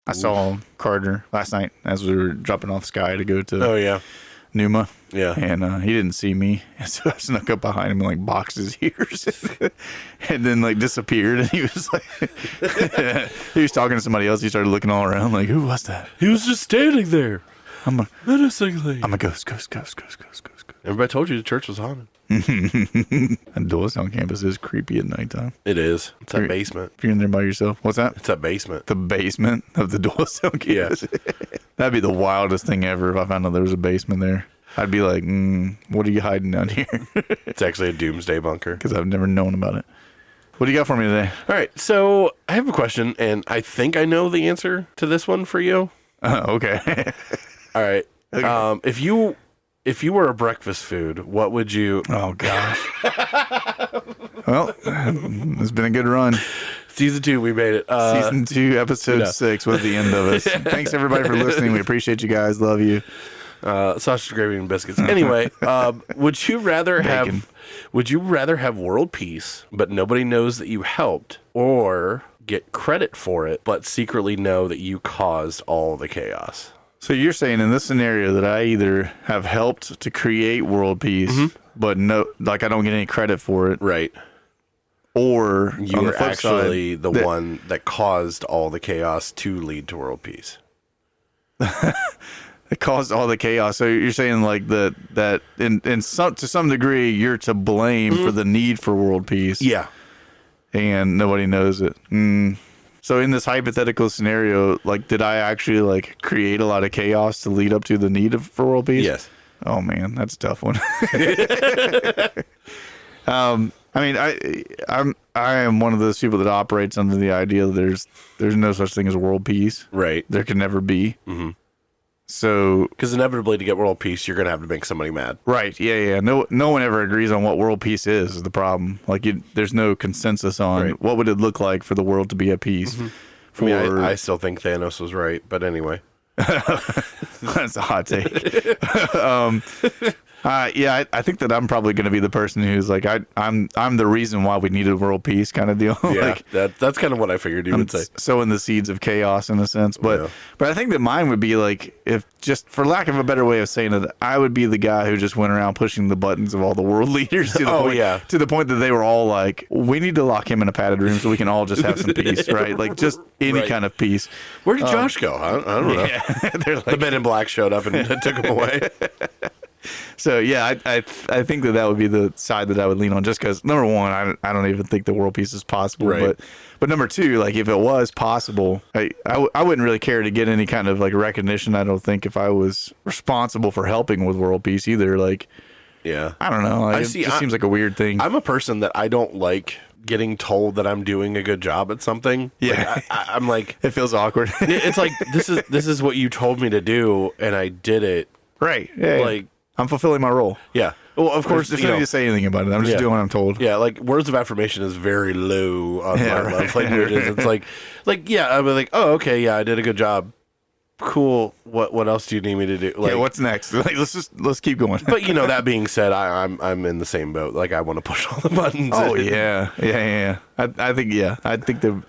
I saw Carter last night as we were dropping off Sky to go to Oh, yeah. Numa. Yeah. And he didn't see me. And so I snuck up behind him and like boxed his ears and then like disappeared. And he was like, he was talking to somebody else. He started looking all around like, who was that? He was just standing there. Menacingly. I'm a ghost. Everybody told you the church was haunted. And doors on campus is creepy at nighttime. It is. It's that basement. If you're in there by yourself. What's that? It's that basement. The basement of the Doylestown campus. Yeah. That'd be the wildest thing ever if I found out there was a basement there. I'd be like, what are you hiding down here? It's actually a doomsday bunker. Because I've never known about it. What do you got for me today? All right. So I have a question, and I think I know the answer to this one for you. Okay. All right. Okay. If you were a breakfast food, what would you... Oh, gosh. Well, it's been a good run. Season 2, we made it. Season 2, episode 6 was the end of us. Thanks, everybody, for listening. We appreciate you guys. Love you. Sausage, gravy, and biscuits. Anyway, would you rather have world peace, but nobody knows that you helped, or get credit for it, but secretly know that you caused all the chaos? So you're saying in this scenario that I either have helped to create world peace, but no, like I don't get any credit for it, right? Or you on were the flip actually side, the one that caused all the chaos to lead to world peace. It caused all the chaos. So you're saying like that to some degree you're to blame for the need for world peace. Yeah. And nobody knows it. So in this hypothetical scenario, like, did I actually like create a lot of chaos to lead up to the need for world peace? Yes. Oh man, that's a tough one. I mean, I am one of those people that operates under the idea that there's no such thing as world peace. Right. There can never be. Mm-hmm. So, because inevitably to get world peace, you're going to have to make somebody mad. Right. Yeah. No one ever agrees on what world peace is the problem. Like, there's no consensus on what would it look like for the world to be at peace. I mean, I still think Thanos was right, but anyway. That's a hot take. Yeah, I think that I'm probably going to be the person who's like, I'm the reason why we needed world peace kind of deal. Yeah, like, that's kind of what I figured you would say. Sowing the seeds of chaos in a sense. But I think that mine would be like, if just for lack of a better way of saying it, I would be the guy who just went around pushing the buttons of all the world leaders to the point that they were all like, we need to lock him in a padded room so we can all just have some peace, right? Like just any kind of peace. Where did Josh go? I don't know. Yeah. They're like, the Men in Black showed up and took him away. So yeah, I think that would be the side that I would lean on, just because number one, I don't even think the world peace is possible, right. but number two, like if it was possible, I wouldn't really care to get any kind of like recognition. I don't think if I was responsible for helping with world peace either. Like, yeah, I don't know. It just seems like a weird thing. I'm a person that I don't like getting told that I'm doing a good job at something. Yeah, like, I'm like, it feels awkward. It's like this is what you told me to do, and I did it. Right. Yeah. Like. I'm fulfilling my role. Yeah. Well, of course, there's no need to say anything about it. I'm just doing what I'm told. Yeah, like words of affirmation is very low on my love languages. It's like yeah, I'll be like, oh, okay, yeah, I did a good job. Cool. What else do you need me to do? Like, what's next? Like, let's keep going. But that being said, I'm in the same boat. Like, I want to push all the buttons. Oh yeah. I think that.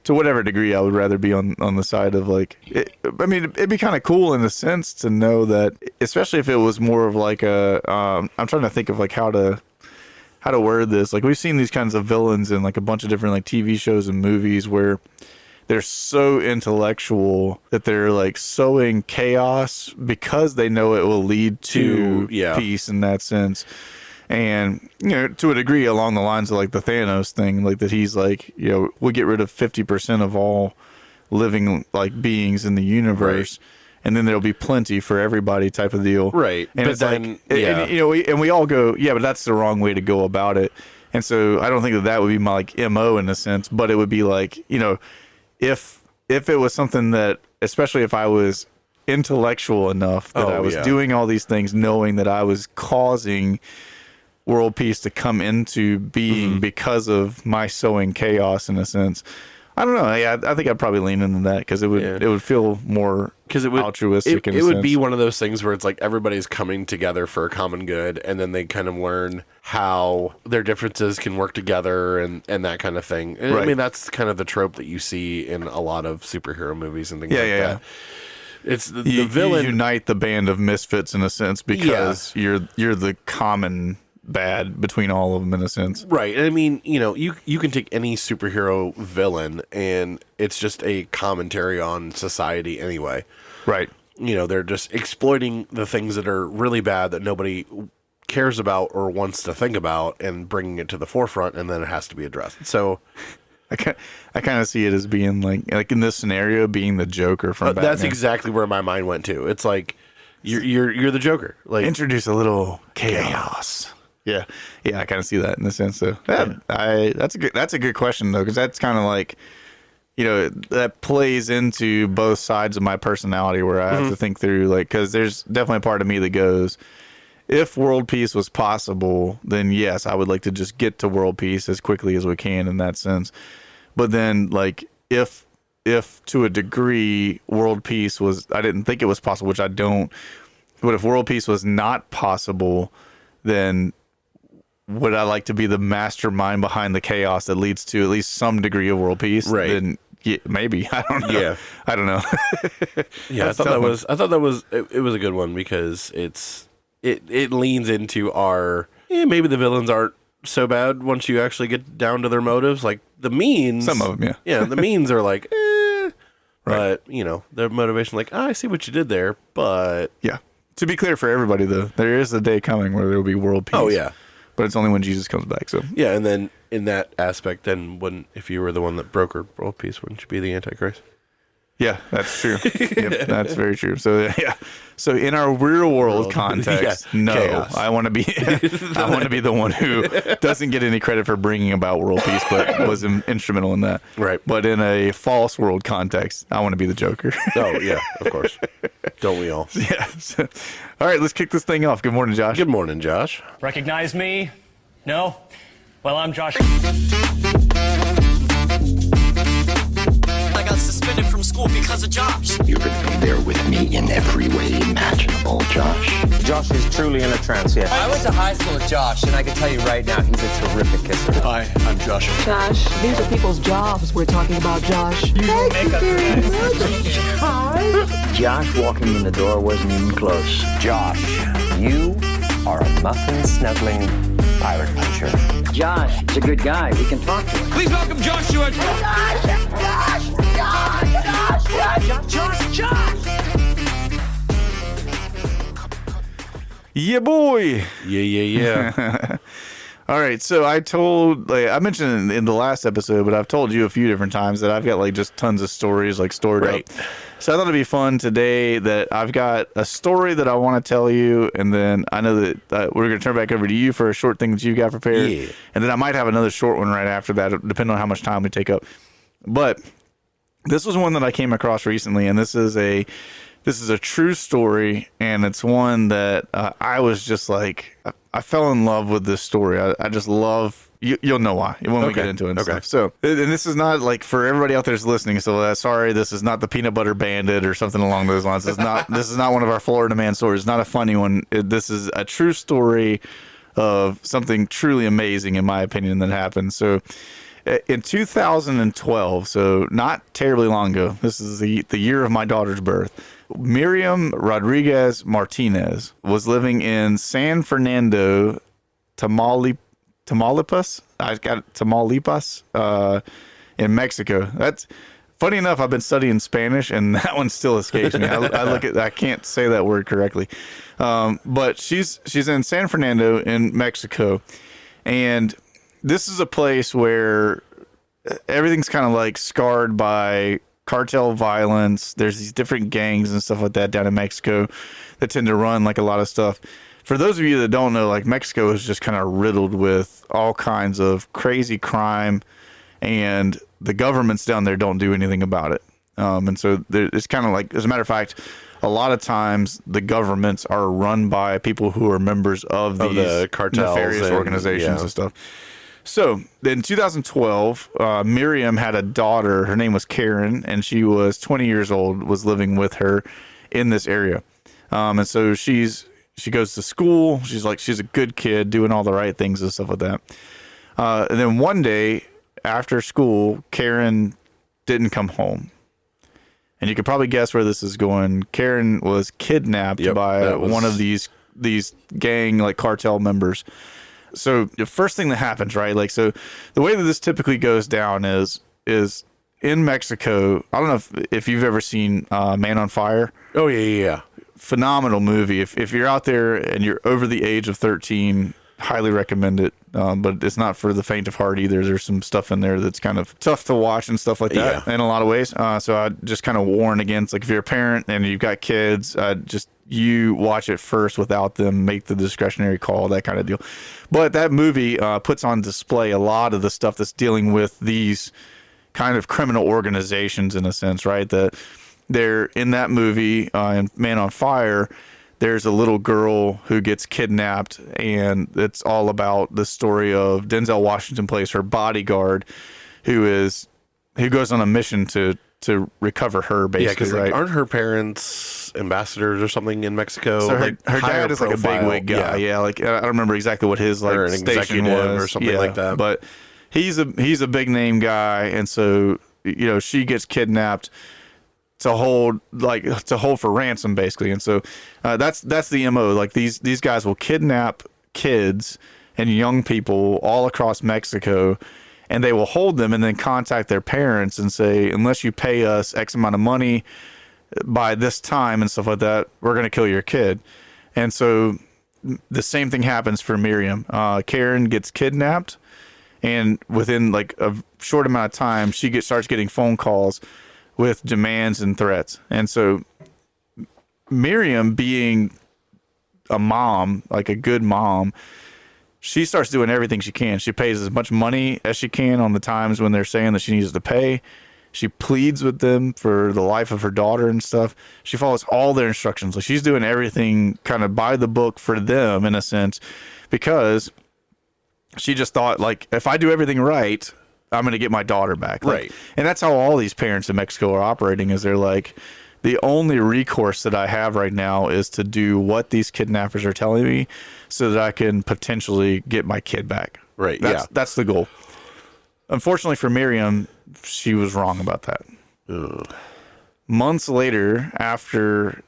To whatever degree, I would rather be on the side of like, it'd be kind of cool in a sense to know that, especially if it was more of like I'm trying to think of like how to word this. Like we've seen these kinds of villains in like a bunch of different like TV shows and movies where they're so intellectual that they're like sowing chaos because they know it will lead to peace in that sense. And, to a degree along the lines of like the Thanos thing, like that he's like, we'll get rid of 50% of all living like beings in the universe. Right. And then there'll be plenty for everybody type of deal. Right. And it's then, like, and we all go, but that's the wrong way to go about it. And so I don't think that would be my like MO in a sense, but it would be like, if it was something that, especially if I was intellectual enough that I was doing all these things, knowing that I was causing world peace to come into being because of my sowing chaos in a sense, I don't know. Yeah, I think I'd probably lean into that because it would feel more altruistic. It would be one of those things where it's like everybody's coming together for a common good, and then they kind of learn how their differences can work together and that kind of thing. And I mean, that's kind of the trope that you see in a lot of superhero movies and things like that. Yeah. It's the villain. You unite the band of misfits in a sense because you're the common bad between all of them in a sense. Right. And I mean, you can take any superhero villain and it's just a commentary on society anyway. Right. They're just exploiting the things that are really bad that nobody cares about or wants to think about and bringing it to the forefront, and then it has to be addressed. So I kind of see it as being like in this scenario being the Joker from Batman. That's exactly where my mind went to. It's like you're the Joker. Like, introduce a little chaos. Yeah, I kind of see that in the sense. So that's a good question though, because that's kind of like, that plays into both sides of my personality where I have to think through, like, because there's definitely a part of me that goes, if world peace was possible, then yes, I would like to just get to world peace as quickly as we can in that sense. But then, like, if to a degree world peace was, I didn't think it was possible, which I don't. But if world peace was not possible, then would I like to be the mastermind behind the chaos that leads to at least some degree of world peace? Right. Then maybe. I don't know. Yeah. I don't know. I thought that was it was a good one because it leans into our maybe the villains aren't so bad once you actually get down to their motives. Like the means, some of them, yeah. Yeah, the means are like, right. But their motivation, like, I see what you did there, but yeah. To be clear for everybody, though, there is a day coming where there will be world peace. Oh yeah. But it's only when Jesus comes back. So yeah, and then in that aspect, then if you were the one that brokered world peace, wouldn't you be the Antichrist? Yeah, that's true. Yep, that's very true. So yeah, so in our real world context, no, chaos. I want to be the one who doesn't get any credit for bringing about world peace, but was instrumental in that. Right. But in a false world context, I want to be the Joker. Oh yeah, of course. Don't we all? Yeah. So, all right, let's kick this thing off. Good morning, Josh. Good morning, Josh. Recognize me? No? Well, I'm Josh. I got suspended from school because of Josh. You're going to be there with me in every way imaginable, Josh. Josh is truly in a trance, yes. I went to high school with Josh, and I can tell you right now, he's a terrific kisser. Hi, I'm Josh. Josh, these are people's jobs we're talking about, Josh. Josh walking in the door wasn't even close. Josh, you are a muffin-snuggling pirate puncher. Josh is a good guy. We can talk to him. Please welcome Joshua. Josh. Yeah, boy. Yeah. All right, so I mentioned in the last episode, but I've told you a few different times that I've got like just tons of stories like stored up. So I thought it'd be fun today that I've got a story that I want to tell you, and then I know that we're going to turn back over to you for a short thing that you got prepared, and then I might have another short one right after that, depending on how much time we take up. But this was one that I came across recently, and this is a true story, and it's one that I was just like, I fell in love with this story. I just love. You'll know why when we get into it and stuff. So, and this is not like for everybody out there that's listening. So, sorry, this is not the Peanut Butter Bandit or something along those lines. This is not one of our Florida Man stories. It's not a funny one. This is a true story of something truly amazing, in my opinion, that happened. So, in 2012, so not terribly long ago, this is the year of my daughter's birth. Miriam Rodriguez Martinez was living in San Fernando, Tamaulipas. In Mexico. That's funny enough. I've been studying Spanish, and that one still escapes me. I can't say that word correctly. But she's in San Fernando in Mexico, and this is a place where everything's kind of like scarred by cartel violence. There's these different gangs and stuff like that down in Mexico that tend to run like a lot of stuff. For those of you that don't know, like Mexico is just kind of riddled with all kinds of crazy crime, and the governments down there don't do anything about it. And so it's kind of like, as a matter of fact, a lot of times the governments are run by people who are members of these the cartels nefarious organizations and stuff. So in 2012, Miriam had a daughter. Her name was Karen, and she was 20 years old, was living with her in this area. And so she goes to school. She's a good kid, doing all the right things and stuff like that. And then one day after school, Karen didn't come home. And you could probably guess where this is going. Karen was kidnapped by one of these gang, like, cartel members. So the first thing that happens, right? Like, so the way that this typically goes down is in Mexico. I don't know if you've ever seen Man on Fire. Oh, yeah. Phenomenal movie. If you're out there and you're over the age of 13, highly recommend it. But it's not for the faint of heart either. There's some stuff in there that's kind of tough to watch and stuff like that in a lot of ways. So I just kind of warn against, like, if you're a parent and you've got kids, you watch it first without them, make the discretionary call, that kind of deal. But that movie puts on display a lot of the stuff that's dealing with these kind of criminal organizations, in a sense, right? That they're in that movie, in Man on Fire. There's a little girl who gets kidnapped, and it's all about the story of Denzel Washington plays her bodyguard, who goes on a mission to recover her, basically. Yeah, right? aren't her parents ambassadors or something in Mexico? So like her dad is like a profile. bigwig guy. Yeah, like I don't remember exactly what his or an station executive was or something like that. But he's a big name guy, and so she gets kidnapped to hold for ransom, basically. And so that's the MO. Like these guys will kidnap kids and young people all across Mexico, and they will hold them and then contact their parents and say, unless you pay us X amount of money by this time and stuff like that, we're going to kill your kid. And so the same thing happens for Miriam. Karen gets kidnapped, and within like a short amount of time, she starts getting phone calls with demands and threats. And so Miriam, being a mom, like a good mom, she starts doing everything she can. She pays as much money as she can on the times when they're saying that she needs to pay. She pleads with them for the life of her daughter and stuff. She follows all their instructions. Like, she's doing everything kind of by the book for them, in a sense, because she just thought, like, if I do everything right, I'm going to get my daughter back. Like, right. And that's how all these parents in Mexico are operating, is they're like, the only recourse that I have right now is to do what these kidnappers are telling me so that I can potentially get my kid back. Right. That's the goal. Unfortunately for Miriam, she was wrong about that. Ugh. Months later, after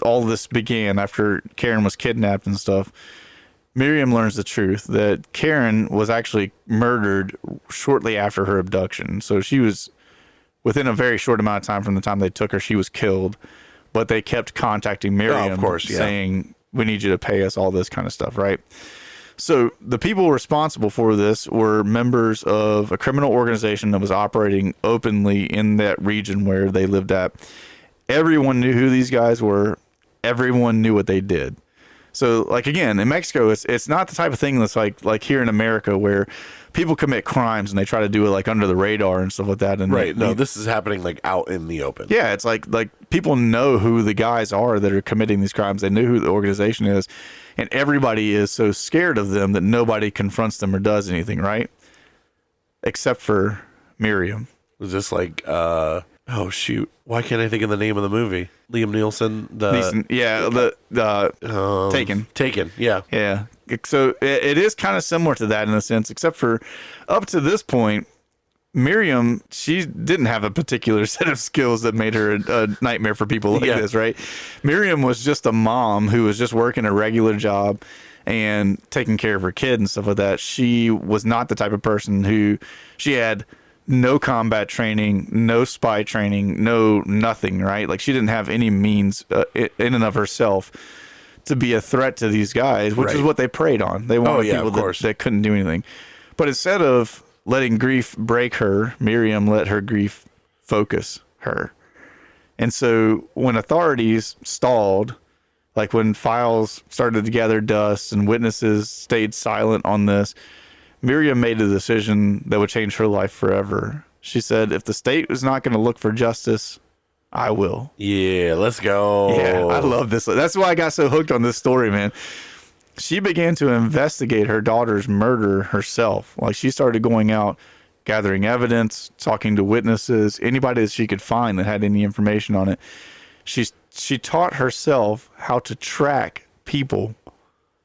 all this began, after Karen was kidnapped and stuff, Miriam learns the truth that Karen was actually murdered shortly after her abduction. So she was, within a very short amount of time from the time they took her, she was killed. But they kept contacting Miriam, of course, saying, we need you to pay us all this kind of stuff, right? So the people responsible for this were members of a criminal organization that was operating openly in that region where they lived at. Everyone knew who these guys were. Everyone knew what they did. So, like, again, in Mexico, it's not the type of thing that's like here in America where people commit crimes and they try to do it like under the radar and stuff like that. And right. No, this is happening like out in the open. Yeah, it's like people know who the guys are that are committing these crimes. They know who the organization is, and everybody is so scared of them that nobody confronts them or does anything, right? Except for Miriam. Was this like oh shoot, why can't I think of the name of the movie? Liam Neeson, Taken, yeah. So it is kind of similar to that in a sense, except for up to this point, Miriam, she didn't have a particular set of skills that made her a nightmare for people like this, right? Miriam was just a mom who was just working a regular job and taking care of her kid and stuff like that. She was not the type of person who, she had no combat training, no spy training, no nothing, right? Like, she didn't have any means in and of herself to be a threat to these guys, which is what they preyed on. They wanted people that couldn't do anything. But instead of letting grief break her, Miriam let her grief focus her. And so when authorities stalled, like when files started to gather dust and witnesses stayed silent on this, Miriam made a decision that would change her life forever. She said, if the state is not going to look for justice, I will. Yeah, let's go. Yeah, I love this. That's why I got so hooked on this story, man. she began to investigate her daughter's murder herself. Like, she started going out, gathering evidence, talking to witnesses, anybody that she could find that had any information on it. She taught herself how to track people.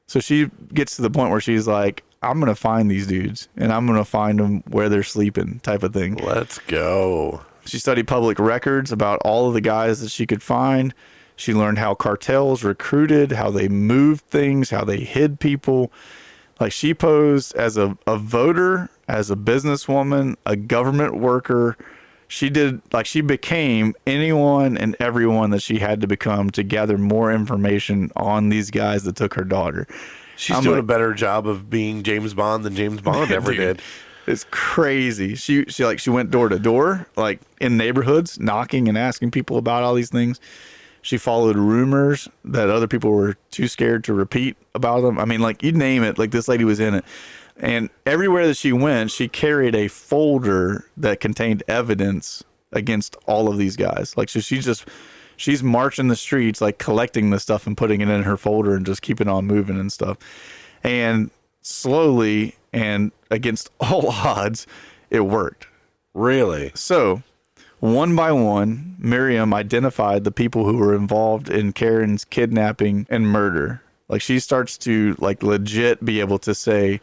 So she gets to the point where she's like, I'm going to find these dudes and I'm going to find them where they're sleeping, type of thing. Let's go. She studied public records about all of the guys that she could find. She learned how cartels recruited, how they moved things, how they hid people. Like, she posed as a voter, as a businesswoman, a government worker. She became anyone and everyone that she had to become to gather more information on these guys that took her daughter. She's doing a better job of being James Bond than James Bond ever did. It's crazy. She went door to door, like in neighborhoods, knocking and asking people about all these things. She followed rumors that other people were too scared to repeat about them. I mean, like, you name it, like, this lady was in it. And everywhere that she went, she carried a folder that contained evidence against all of these guys. Like, so she's marching the streets, like, collecting the stuff and putting it in her folder and just keeping on moving and stuff. And slowly and against all odds, it worked. Really? So, one by one, Miriam identified the people who were involved in Karen's kidnapping and murder. Like, she starts to, like, legit be able to say,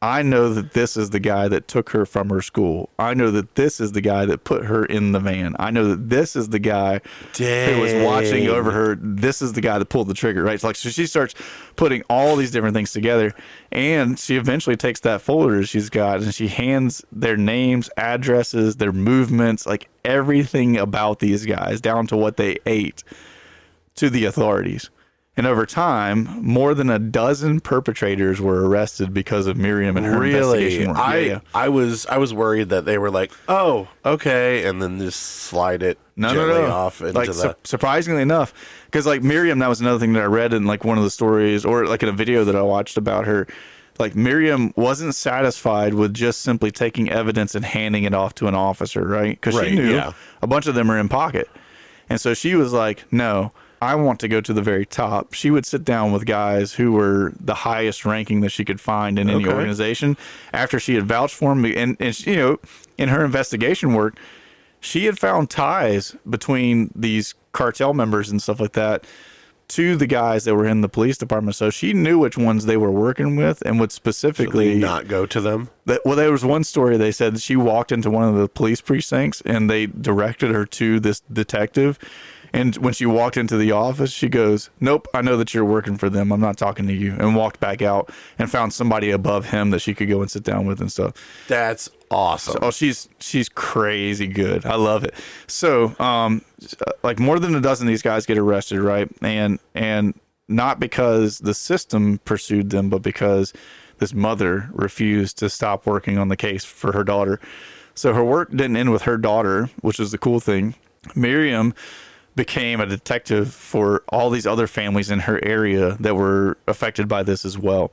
I know that this is the guy that took her from her school. I know that this is the guy that put her in the van. I know that this is the guy who was watching over her. This is the guy that pulled the trigger, right? So, like, so she starts putting all these different things together, and she eventually takes that folder she's got and she hands their names, addresses, their movements, like everything about these guys, down to what they ate, to the authorities. And over time, more than a dozen perpetrators were arrested because of Miriam and her investigation work. I was worried that they were like, oh, okay, and then just slide it gently off into like, surprisingly enough, because, like, Miriam, that was another thing that I read in, like, one of the stories, or like in a video that I watched about her. Like, Miriam wasn't satisfied with just simply taking evidence and handing it off to an officer, right? Because she knew a bunch of them are in pocket. And so she was like, no, I want to go to the very top. She would sit down with guys who were the highest ranking that she could find in any organization after she had vouched for them. And she, you know, in her investigation work, she had found ties between these cartel members and stuff like that to the guys that were in the police department. So she knew which ones they were working with and would specifically not go to them. Well, there was one story. They said she walked into one of the police precincts and they directed her to this detective. And when she walked into the office, she goes, nope, I know that you're working for them. I'm not talking to you. And walked back out and found somebody above him that she could go and sit down with and stuff. That's awesome. So, she's crazy good. I love it. So, like, more than a dozen of these guys get arrested, right? And not because the system pursued them, but because this mother refused to stop working on the case for her daughter. So her work didn't end with her daughter, which is the cool thing. Miriam became a detective for all these other families in her area that were affected by this as well.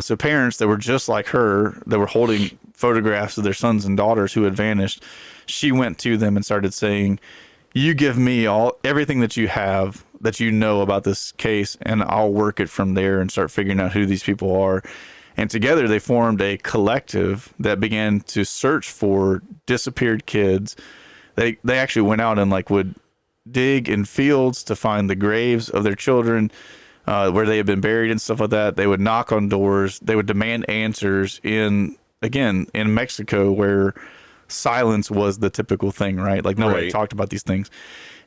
So parents that were just like her, that were holding photographs of their sons and daughters who had vanished, she went to them and started saying, you give me everything that you have, that you know about this case, and I'll work it from there and start figuring out who these people are. And together they formed a collective that began to search for disappeared kids. They actually went out and, like, would dig in fields to find the graves of their children where they had been buried and stuff like that. They would knock on doors. They would demand answers in Mexico, where silence was the typical thing, right? Like, nobody talked about these things.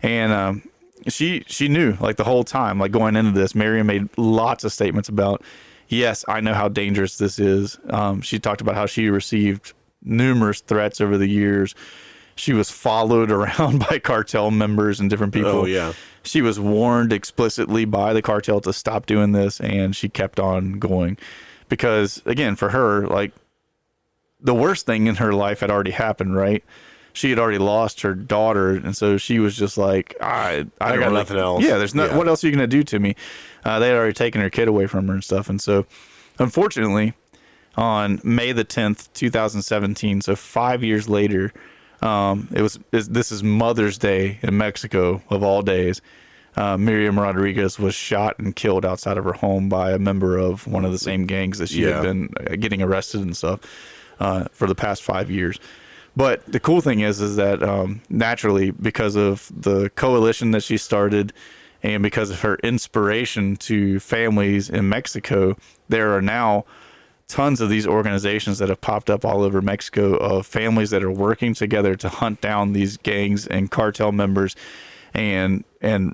And she knew, like, the whole time, like, going into this, Miriam made lots of statements about, yes, I know how dangerous this is. She talked about how she received numerous threats over the years. She was followed around by cartel members and different people. Oh, yeah. She was warned explicitly by the cartel to stop doing this, and she kept on going. Because, again, for her, like, the worst thing in her life had already happened, right? She had already lost her daughter, and so she was just like, I got nothing else. Yeah, what else are you going to do to me? They had already taken her kid away from her and stuff. And so, unfortunately, on May the 10th, 2017, so 5 years later, this is Mother's Day in Mexico, of all days. Miriam Rodriguez was shot and killed outside of her home by a member of one of the same gangs that she had been getting arrested and stuff for the past 5 years. But the cool thing is that naturally, because of the coalition that she started and because of her inspiration to families in Mexico, there are now tons of these organizations that have popped up all over Mexico of families that are working together to hunt down these gangs and cartel members and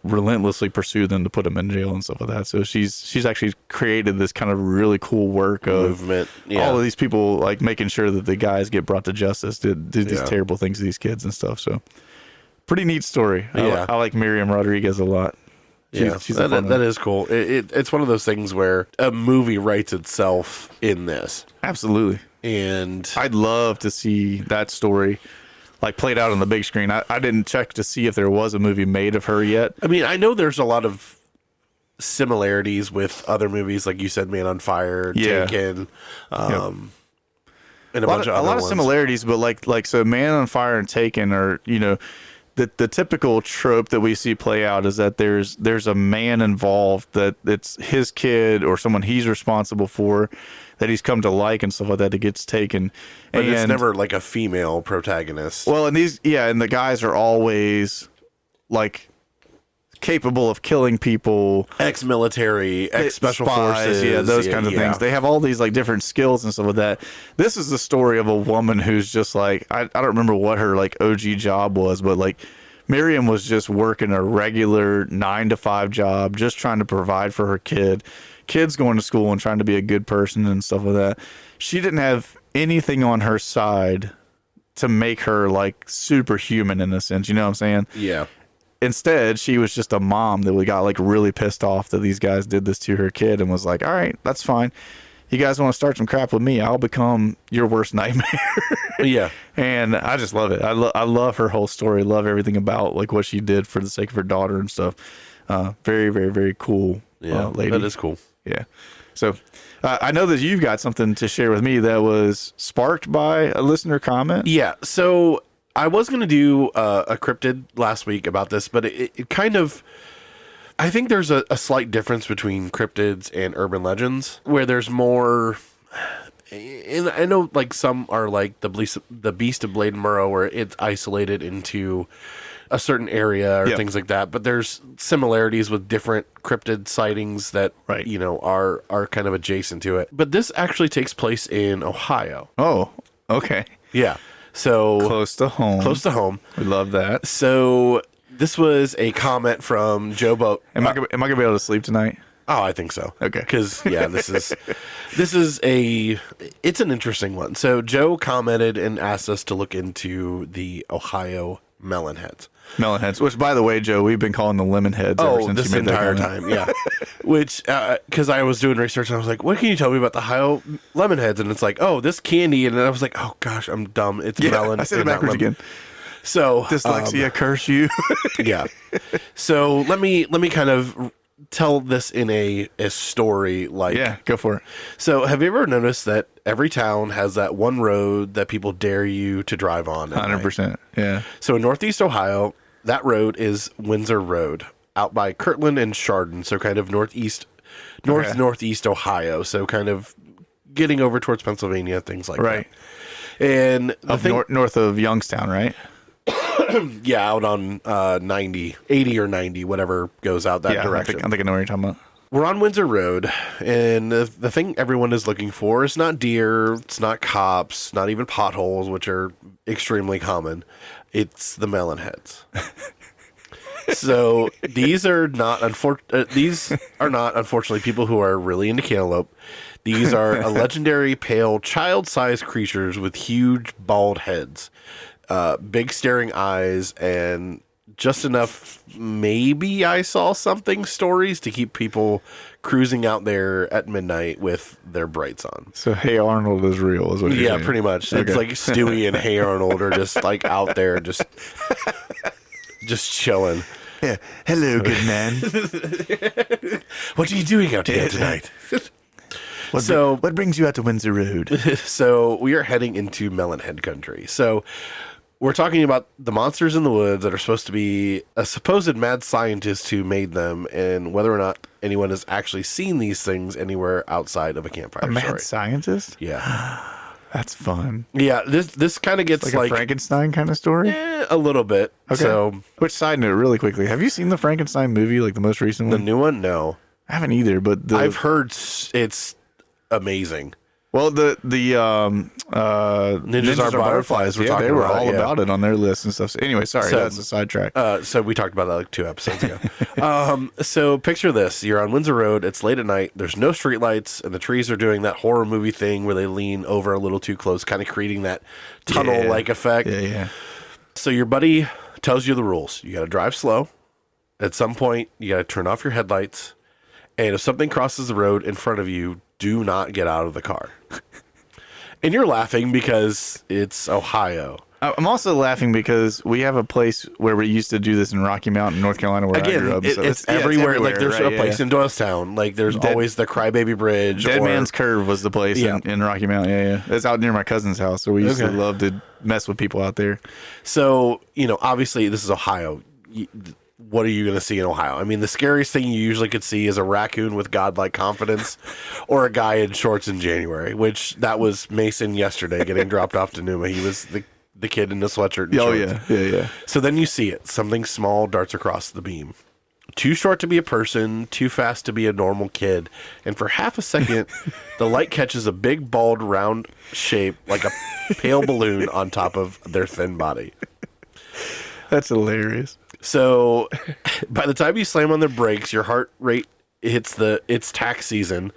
relentlessly pursue them to put them in jail and stuff like that. So she's actually created this kind of really cool work of movement. All of these people like making sure that the guys get brought to justice to do these terrible things to these kids and stuff. So pretty neat story. I like Miriam Rodriguez a lot. She's that is cool. It's one of those things where a movie writes itself in this. Absolutely. And I'd love to see that story like played out on the big screen. I didn't check to see if there was a movie made of her yet. I mean, I know there's a lot of similarities with other movies, like you said, Man on Fire, Taken, and a bunch of other lot ones. of similarities, but like so Man on Fire and Taken are, you know, the typical trope that we see play out is that there's a man involved, that it's his kid or someone he's responsible for, that he's come to like and stuff like that gets taken. But it's never like a female protagonist. Well, and and the guys are always like capable of killing people, ex-military, ex-special forces, those kind of things. They have all these like different skills and stuff like that. This is the story of a woman who's just like, I don't remember what her like OG job was, but like Miriam was just working a regular 9-to-5 job, just trying to provide for her kids going to school and trying to be a good person and stuff like that. She didn't have anything on her side to make her like superhuman in a sense, you know what I'm saying? Yeah. Instead, she was just a mom that we got like really pissed off that these guys did this to her kid, and was like, all right, that's fine. You guys want to start some crap with me, I'll become your worst nightmare. Yeah. And I just love it. I love her whole story. Love everything about like what she did for the sake of her daughter and stuff. Very, very, very cool lady. That is cool. Yeah. So I know that you've got something to share with me that was sparked by a listener comment. Yeah. So I was going to do a cryptid last week about this, but it kind of, I think there's a slight difference between cryptids and urban legends, where there's more, and I know like some are like the Beast of Blade and Murrow, where it's isolated into a certain area or things like that, but there's similarities with different cryptid sightings that, you know, are kind of adjacent to it. But this actually takes place in Ohio. Oh, okay. Yeah. So close to home. Close to home. We love that. So this was a comment from Joe Boat. Am I gonna be able to sleep tonight? Oh, I think so. Okay. Because it's an interesting one. So Joe commented and asked us to look into the Ohio Melon Heads. Melon Heads, which by the way, Joe, we've been calling the Lemon Heads ever since this you made entire that time. Yeah. Which, because I was doing research and I was like, what can you tell me about the Ohio Lemon Heads? And it's like, oh, this candy. And then I was like, oh gosh, I'm dumb. It's melon. I said it backwards again. So dyslexia, curse you. Yeah. So let me kind of tell this in a story. Like, yeah, go for it. So have you ever noticed that every town has that one road that people dare you to drive on? 100%. Yeah. So in Northeast Ohio, that road is Windsor Road, out by Kirtland and Chardon. So kind of northeast Ohio. So kind of getting over towards Pennsylvania, things like that. And north of Youngstown, right? Yeah, out on 80 or 90, whatever goes out that direction. I think I know what you're talking about. We're on Windsor Road, and the thing everyone is looking for is not deer, it's not cops, not even potholes, which are extremely common. It's the melon heads. So these are not unfortunately people who are really into cantaloupe. These are a legendary pale child-sized creatures with huge bald heads, big staring eyes, and just enough maybe I saw something stories to keep people cruising out there at midnight with their brights on. So Hey Arnold is real, is what you're saying. Yeah, pretty much. Okay. It's like Stewie and Hey Arnold are just like out there just chilling. Yeah. Hello, good man. What are you doing out here tonight? What brings you out to Windsor Road? So we are heading into Melonhead country. So we're talking about the monsters in the woods that are supposed to be a supposed mad scientist who made them, and whether or not anyone has actually seen these things anywhere outside of a campfire A mad story. scientist? Yeah. That's fun. Yeah, this kind of gets Like a Frankenstein kind of story? a little bit. Okay. So Which side note, really quickly, have you seen the Frankenstein movie, like the most recent the one? new one, no. I haven't either, but I've heard it's amazing. well, the Ninjas Are Butterflies. Yeah, they were all it. about it on their list and stuff. So anyway, sorry, So- that's a sidetrack. So we talked about that like 2 episodes ago. So picture this. You're on Windsor Road. It's late at night. There's no streetlights, and the trees are doing that horror movie thing where they lean over a little too close, kind of creating that tunnel-like effect. Yeah. So your buddy tells you the rules. You got to drive slow. At some point, you got to turn off your headlights. And if something crosses the road in front of you, do not get out of the car. And you're laughing because it's Ohio. I'm also laughing because we have a place where we used to do this in Rocky Mountain, North Carolina, where I Again, grew up. So it's everywhere. Like there's right? a place in Doylestown. Like there's always the Crybaby Bridge. Dead or, Man's Curve was the place in Rocky Mountain. Yeah. It's out near my cousin's house, so we used to love to mess with people out there. So, obviously this is Ohio. What are you going to see in Ohio? I mean, the scariest thing you usually could see is a raccoon with godlike confidence or a guy in shorts in January, which that was Mason yesterday getting dropped off to Numa. He was the kid in the sweatshirt and shorts. Yeah. So then you see it. Something small darts across the beam. Too short to be a person, too fast to be a normal kid. And for half a second, the light catches a big, bald, round shape like a pale balloon on top of their thin body. That's hilarious. So by the time you slam on the brakes, your heart rate hits it's tax season.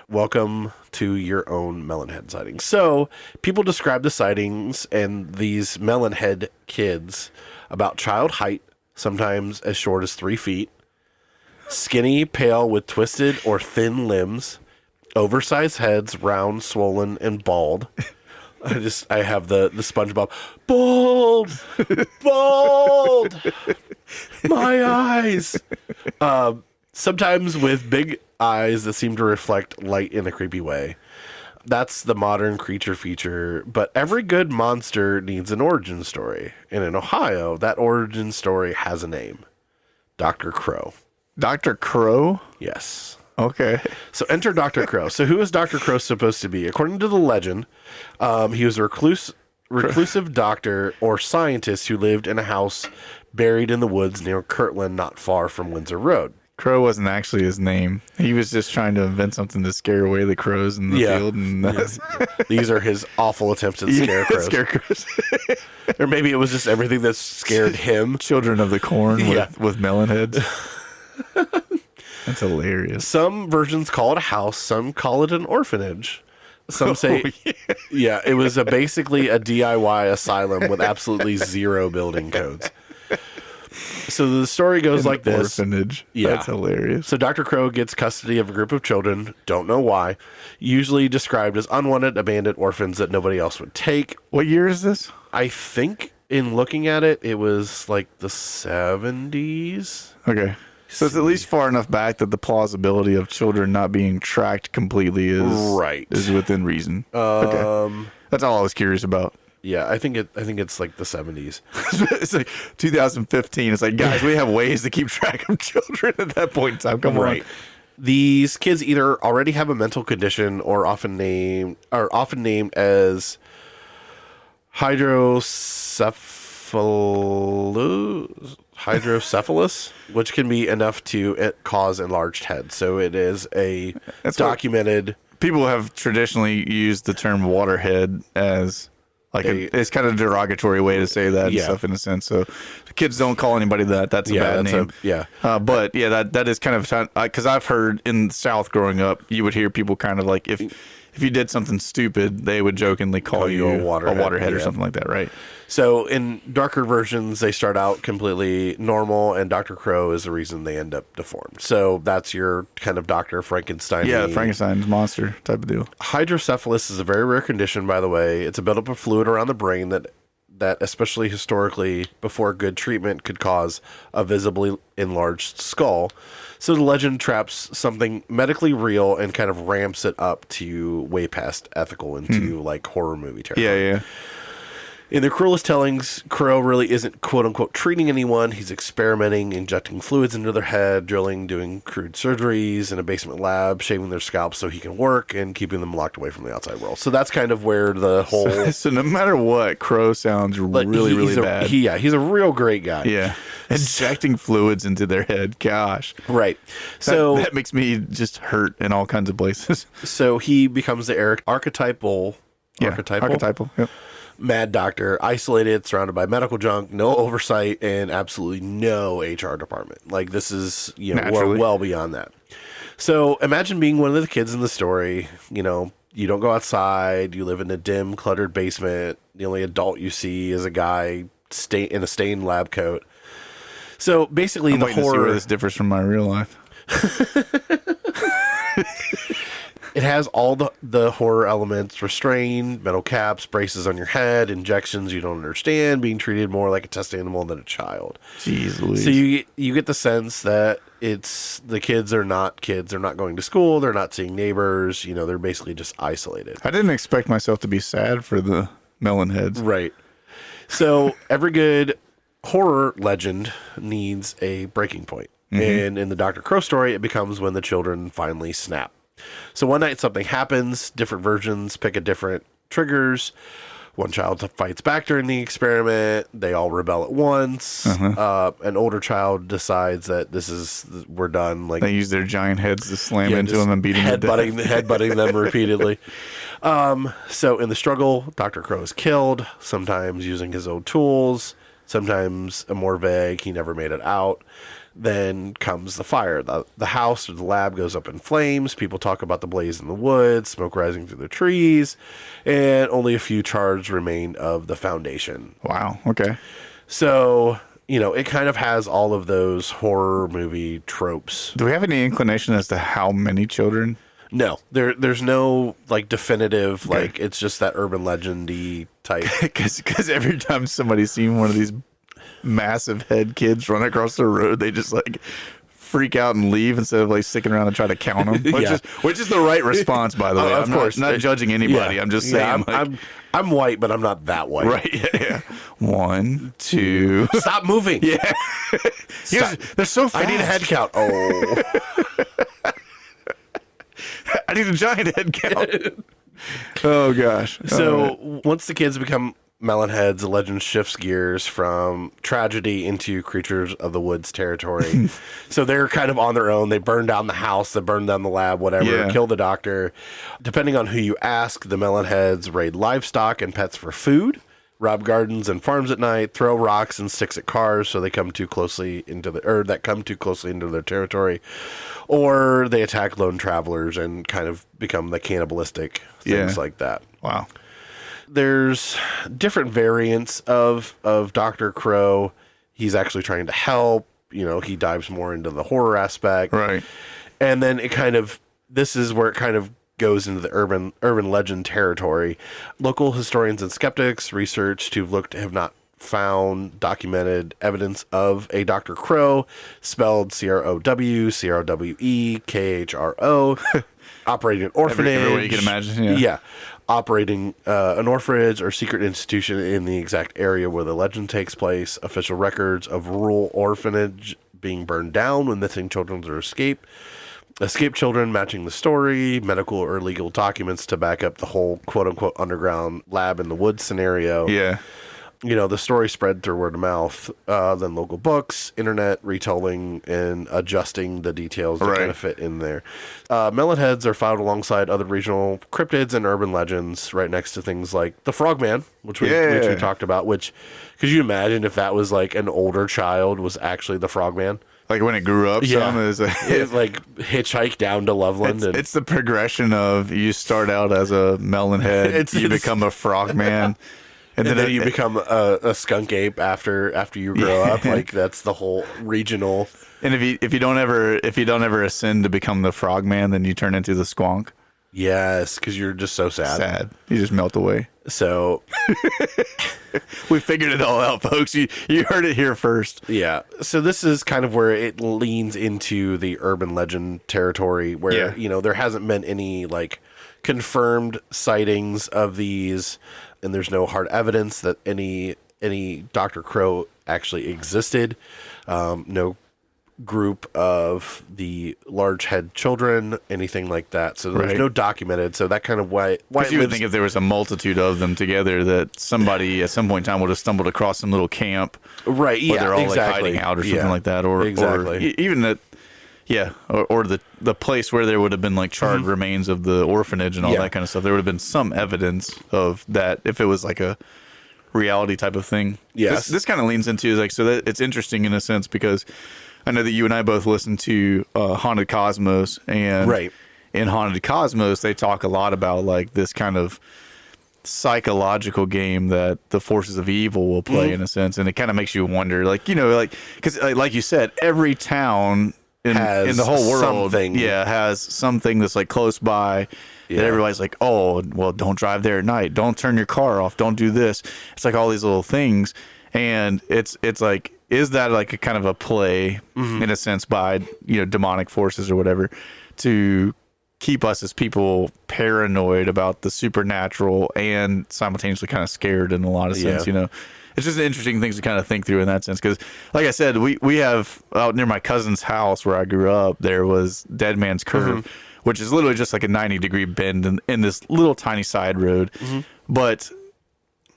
Welcome to your own Melonhead sighting. So people describe the sightings and these Melonhead kids about child height, sometimes as short as 3 feet, skinny, pale with twisted or thin limbs, oversized heads, round, swollen, and bald. I have the SpongeBob. Bald, my eyes. Sometimes with big eyes that seem to reflect light in a creepy way. That's the modern creature feature. But every good monster needs an origin story. And in Ohio, that origin story has a name. Dr. Crow. Dr. Crow? Yes. Okay. So enter Dr. Crow. So who is Dr. Crow supposed to be? According to the legend, he was a reclusive doctor or scientist who lived in a house buried in the woods near Kirtland, not far from Windsor Road. Crow wasn't actually his name. He was just trying to invent something to scare away the crows in the field. And These are his awful attempts at scarecrows. Scarecrows. Or maybe it was just everything that scared him. Children of the Corn with melon heads. That's hilarious. Some versions call it a house. Some call it an orphanage. Some say, it was basically a DIY asylum with absolutely zero building codes. So the story goes like this. Orphanage. Yeah. That's hilarious. So Dr. Crow gets custody of a group of children, don't know why, usually described as unwanted, abandoned orphans that nobody else would take. What year is this? I think in looking at it, it was like the 70s. Okay. So it's at least far enough back that the plausibility of children not being tracked completely is within reason. Okay. That's all I was curious about. Yeah, I think it's like the 70s. It's like 2015. It's like, guys, we have ways to keep track of children at that point in time. Come on. These kids either already have a mental condition or often named as hydrocephalus, which can be enough to cause enlarged head. So it is that's documented. People have traditionally used the term waterhead as like it's kind of a derogatory way to say that and stuff in a sense. So kids don't call anybody that. That's a bad name. But that is kind of because I've heard in the South growing up, you would hear people kind of like if you did something stupid, they would jokingly call you a waterhead or something like that, right? So in darker versions, they start out completely normal, and Dr. Crow is the reason they end up deformed. So that's your kind of Dr. Frankenstein. Yeah, Frankenstein's monster type of deal. Hydrocephalus is a very rare condition, by the way. It's a buildup of fluid around the brain that especially historically, before good treatment, could cause a visibly enlarged skull. So the legend traps something medically real and kind of ramps it up to way past ethical into like horror movie territory. Yeah. In the cruelest tellings, Crow really isn't quote-unquote treating anyone. He's experimenting, injecting fluids into their head, drilling, doing crude surgeries in a basement lab, shaving their scalps so he can work, and keeping them locked away from the outside world. So that's kind of where the whole... So no matter what, Crow sounds really bad. He's a real great guy. Yeah. Injecting fluids into their head. Gosh. Right. So that makes me just hurt in all kinds of places. So he becomes the archetypal... Archetypal. Yep. Mad doctor, isolated, surrounded by medical junk, no oversight, and absolutely no HR department. Like, this is, we're well beyond that. So imagine being one of the kids in the story. You don't go outside. You live in a dim, cluttered basement. The only adult you see is a guy in a stained lab coat. So basically, the horror. To see where this differs from my real life. It has all the horror elements: restraint, metal caps, braces on your head, injections you don't understand, being treated more like a test animal than a child. Jeez Louise. So you get the sense that the kids are not kids. They're not going to school. They're not seeing neighbors. They're basically just isolated. I didn't expect myself to be sad for the Melon Heads. Right. So every good horror legend needs a breaking point. Mm-hmm. And in the Dr. Crow story, it becomes when the children finally snap. So one night something happens, different versions pick a different triggers. One child fights back during the experiment. They all rebel at once. An older child decides that we're done. Like, they use their giant heads to slam into them and beat them to death. Headbutting them repeatedly. So in the struggle, Dr. Crow is killed, sometimes using his own tools, sometimes more vague. He never made it out. Then comes the fire. The house or the lab goes up in flames. People talk about the blaze in the woods, smoke rising through the trees, and only a few shards remain of the foundation. Wow. Okay. So, it kind of has all of those horror movie tropes. Do we have any inclination as to how many children? No. There's no, definitive, it's just that urban legend-y type. Because every time somebody's seen one of these massive head kids run across the road, they just freak out and leave instead of sticking around and try to count them, which is the right response, by the way. Of course, not judging anybody. I'm just saying, I'm white, but I'm not that white. Right? Yeah. 1, 2. Stop moving. Yeah. They're so fast. I need a head count. Oh. I need a giant head count. Oh gosh. So once the kids become Melon Heads, the legend shifts gears from tragedy into creatures of the woods territory. So they're kind of on their own. They burn down the house, they burn down the lab, whatever, kill the doctor. Depending on who you ask, the Melon Heads raid livestock and pets for food, rob gardens and farms at night, throw rocks and sticks at cars so they come too closely into their territory, or they attack lone travelers and kind of become the cannibalistic things like that. Wow. There's different variants of Dr. Crow. He's actually trying to help. He dives more into the horror aspect. Right. And then this is where it kind of goes into the urban legend territory. Local historians and skeptics researched have not found documented evidence of a Dr. Crow, spelled CROW, CRWE, KHRO, operating an orphanage. Every way you can imagine. Yeah. Operating an orphanage or secret institution in the exact area where the legend takes place. Official records of rural orphanage being burned down when missing children or escaped children matching the story. Medical or legal documents to back up the whole quote-unquote underground lab in the woods scenario. Yeah. The story spread through word of mouth, then local books, internet, retelling, and adjusting the details to kind of fit in there. Melon Heads are found alongside other regional cryptids and urban legends, right next to things like the Frogman, which we talked about. Which, could you imagine if that was an older child was actually the Frogman? When it grew up, it's hitchhike down to Loveland. It's the progression of you start out as a melon head, you become a frogman. And then you become a skunk ape after you grow up. That's the whole regional. And if you don't ever ascend to become the frogman, then you turn into the squonk. Yes, because you're just so sad. You just melt away. So we figured it all out, folks. You heard it here first. Yeah. So this is kind of where it leans into the urban legend territory, where there hasn't been any confirmed sightings of these, and there's no hard evidence that any Dr. Crow actually existed. No group of the large head children, anything like that. So there's no documented. So that kind of why you would think if there was a multitude of them together, that somebody at some point in time would have stumbled across some little camp, right? Yeah, where they're all exactly. like hiding out or something like that, or exactly. even that. Yeah, or the place where there would have been like charred remains of the orphanage and all that kind of stuff. There would have been some evidence of that if it was like a reality type of thing. Yes. This kind of leans into like, so that it's interesting in a sense because I know that you and I both listen to Haunted Cosmos, and in Haunted Cosmos they talk a lot about like this kind of psychological game that the forces of evil will play in a sense, and it kind of makes you wonder, like, you know, like, because like you said, every town in the whole world has something that's like close by that everybody's like, oh, well, don't drive there at night, don't turn your car off, don't do this. It's like all these little things, and it's like, is that like a kind of a play in a sense by, you know, demonic forces or whatever to keep us as people paranoid about the supernatural and simultaneously kind of scared in a lot of sense, you know? It's just interesting things to kind of think through in that sense. Because, like I said, we have out near my cousin's house where I grew up, there was Dead Man's Curve, which is literally just like a 90-degree bend in this little tiny side road. But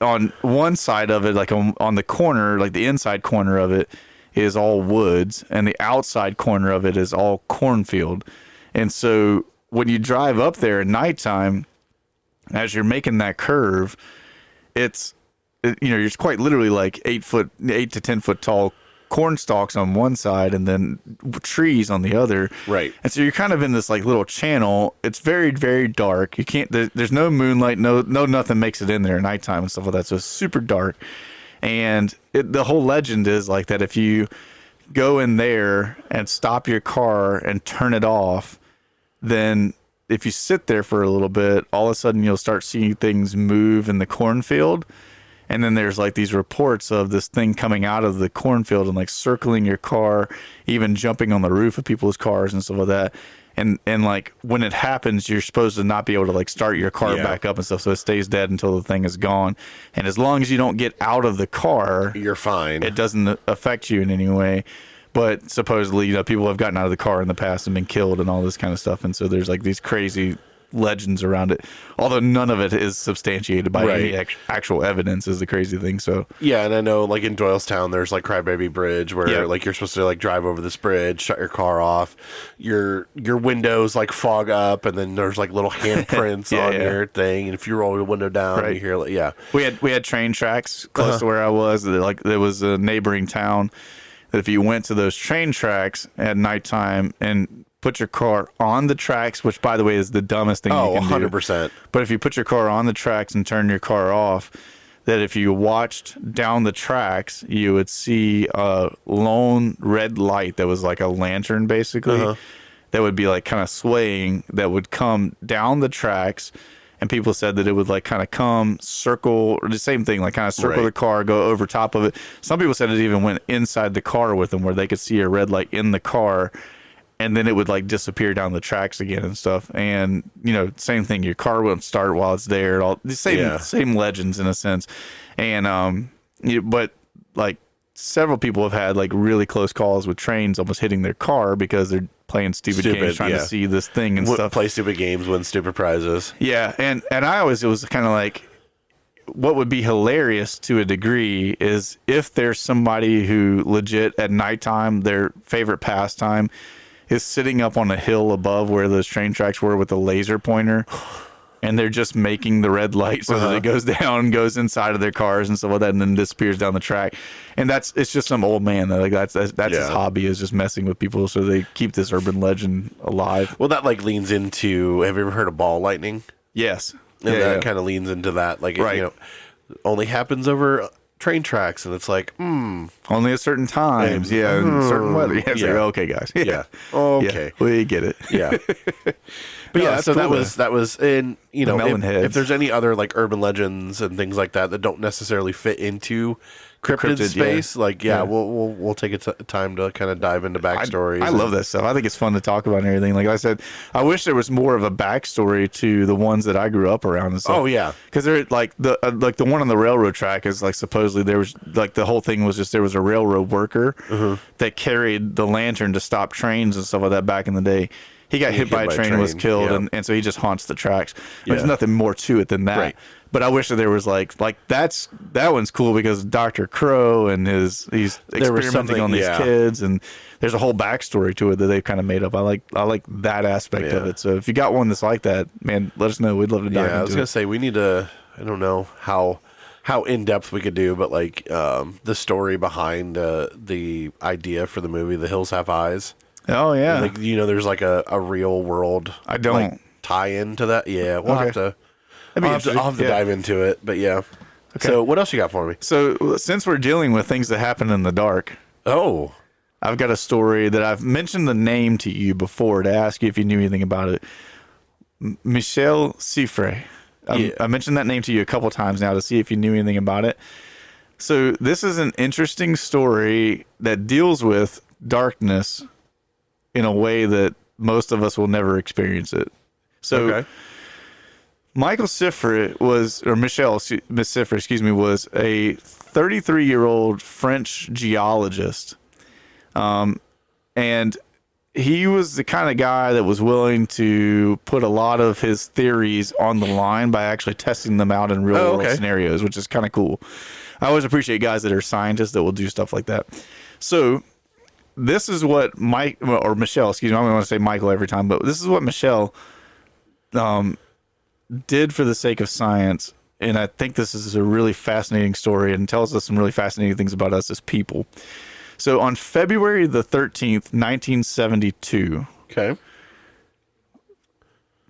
on one side of it, like on the corner, like the inside corner of it is all woods, and the outside corner of it is all cornfield. And so when you drive up there at nighttime, as you're making that curve, you know, you're quite literally like 8 to 10 foot tall corn stalks on one side and then trees on the other. Right. And so you're kind of in this like little channel. It's very, very dark. You can't, there's no moonlight, no nothing makes it in there at nighttime and stuff like that. So it's super dark. And the whole legend is like that if you go in there and stop your car and turn it off, then if you sit there for a little bit, all of a sudden you'll start seeing things move in the cornfield. And then there's like these reports of this thing coming out of the cornfield and like circling your car, even jumping on the roof of people's cars and stuff like that. And like when it happens, you're supposed to not be able to like start your car back up and stuff. So it stays dead until the thing is gone. And as long as you don't get out of the car, you're fine. It doesn't affect you in any way. But supposedly, you know, people have gotten out of the car in the past and been killed and all this kind of stuff. And so there's like these crazy legends around it, although none of it is substantiated by any actual evidence, is the crazy thing. So yeah, and I know like in Doylestown there's like Crybaby Bridge where like you're supposed to like drive over this bridge, shut your car off, your windows like fog up, and then there's like little handprints on your thing, and if you roll your window down you hear like we had train tracks close to where I was. Like there was a neighboring town that if you went to those train tracks at nighttime and put your car on the tracks, which by the way is the dumbest thing you can do. 100%. But if you put your car on the tracks and turn your car off, that if you watched down the tracks, you would see a lone red light that was like a lantern basically, that would be like kind of swaying, that would come down the tracks. And people said that it would like kind of come, circle, or the same thing, like kind of circle the car, go over top of it. Some people said it even went inside the car with them, where they could see a red light in the car, and then it would like disappear down the tracks again and stuff. And, you know, same thing, your car won't start while it's there. All the same legends in a sense. And but like several people have had like really close calls with trains almost hitting their car because they're playing stupid games trying to see this thing and stuff. Play stupid games, win stupid prizes. Yeah, and I always, it was kind of like, what would be hilarious to a degree is if there's somebody who legit at nighttime, their favorite pastime is sitting up on a hill above where those train tracks were with a laser pointer, and they're just making the red light so that it goes down, goes inside of their cars and stuff like that, and then disappears down the track. And it's just some old man that like that's his hobby, is just messing with people so they keep this urban legend alive. Well, that like leans into, have you ever heard of ball lightning? Yes. And that kind of leans into that, like, you know, only happens over train tracks, and it's like, only at certain times, and certain weather. Yeah, it's like, okay, guys, okay, we get it, But yeah, so cool, that was, and you know, Melon Heads. if there's any other like urban legends and things like that that don't necessarily fit into cryptid space, yeah. we'll take time to kind of dive into backstories. I love that stuff. I think it's fun to talk about and everything. Like I said, I wish there was more of a backstory to the ones that I grew up around and stuff. Oh yeah, because they're like the one on the railroad track is like supposedly there was like the whole thing was just there was a railroad worker that carried the lantern to stop trains and stuff like that back in the day. He got hit by a train and was killed, and so he just haunts the tracks. There's nothing more to it than that. Right. But I wish that there was like that one's cool because Dr. Crow and he's experimenting on these kids, and there's a whole backstory to it that they've kind of made up. I like that aspect of it. So if you got one that's like that, man, let us know. We'd love to dive into it. I was gonna say we need to. I don't know how in depth we could do, but like the story behind the idea for the movie, The Hills Have Eyes. Oh yeah, like, there's like a real world. I don't tie into that. Yeah, we'll have to. I'll have to dive into it, but yeah. Okay. So what else you got for me? So since we're dealing with things that happen in the dark, I've got a story that I've mentioned the name to you before to ask you if you knew anything about it. Michel Siffre. I mentioned that name to you a couple times now to see if you knew anything about it. So this is an interesting story that deals with darkness in a way that most of us will never experience it. So Michel Siffre was a 33-year-old French geologist. And he was the kind of guy that was willing to put a lot of his theories on the line by actually testing them out in real world scenarios, which is kind of cool. I always appreciate guys that are scientists that will do stuff like that. So this is what Michel, excuse me, I don't want to say Michael every time, but this is what Michel did for the sake of science. And I think this is a really fascinating story and tells us some really fascinating things about us as people. So on February the 13th, 1972,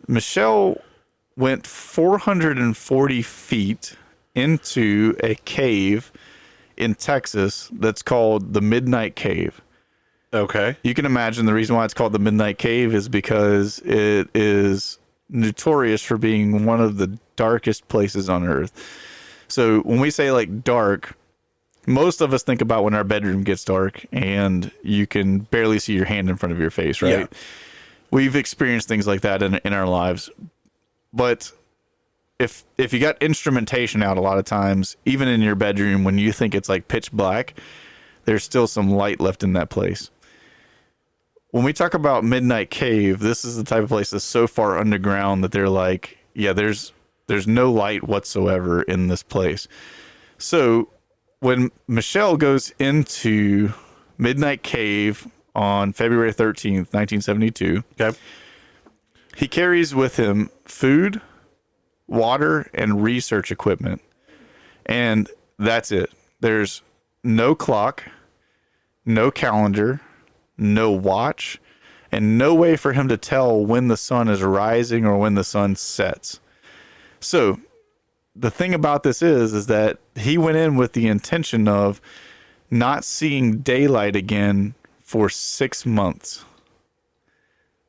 Michel went 440 feet into a cave in Texas that's called the Midnight Cave. Okay. You can imagine the reason why it's called the Midnight Cave is because it is notorious for being one of the darkest places on Earth. So when we say like dark, most of us think about when our bedroom gets dark and you can barely see your hand in front of your face, right? Yeah. We've experienced things like that in our lives. But if you got instrumentation out a lot of times, even in your bedroom, when you think it's like pitch black, there's still some light left in that place. When we talk about Midnight Cave, this is the type of place that's so far underground that they're like, yeah, there's no light whatsoever in this place. So when Michel goes into Midnight Cave on February 13th, 1972, he carries with him food, water, and research equipment. And that's it. There's no clock, no calendar, no watch, and no way for him to tell when the sun is rising or when the sun sets. So the thing about this is that he went in with the intention of not seeing daylight again for 6 months.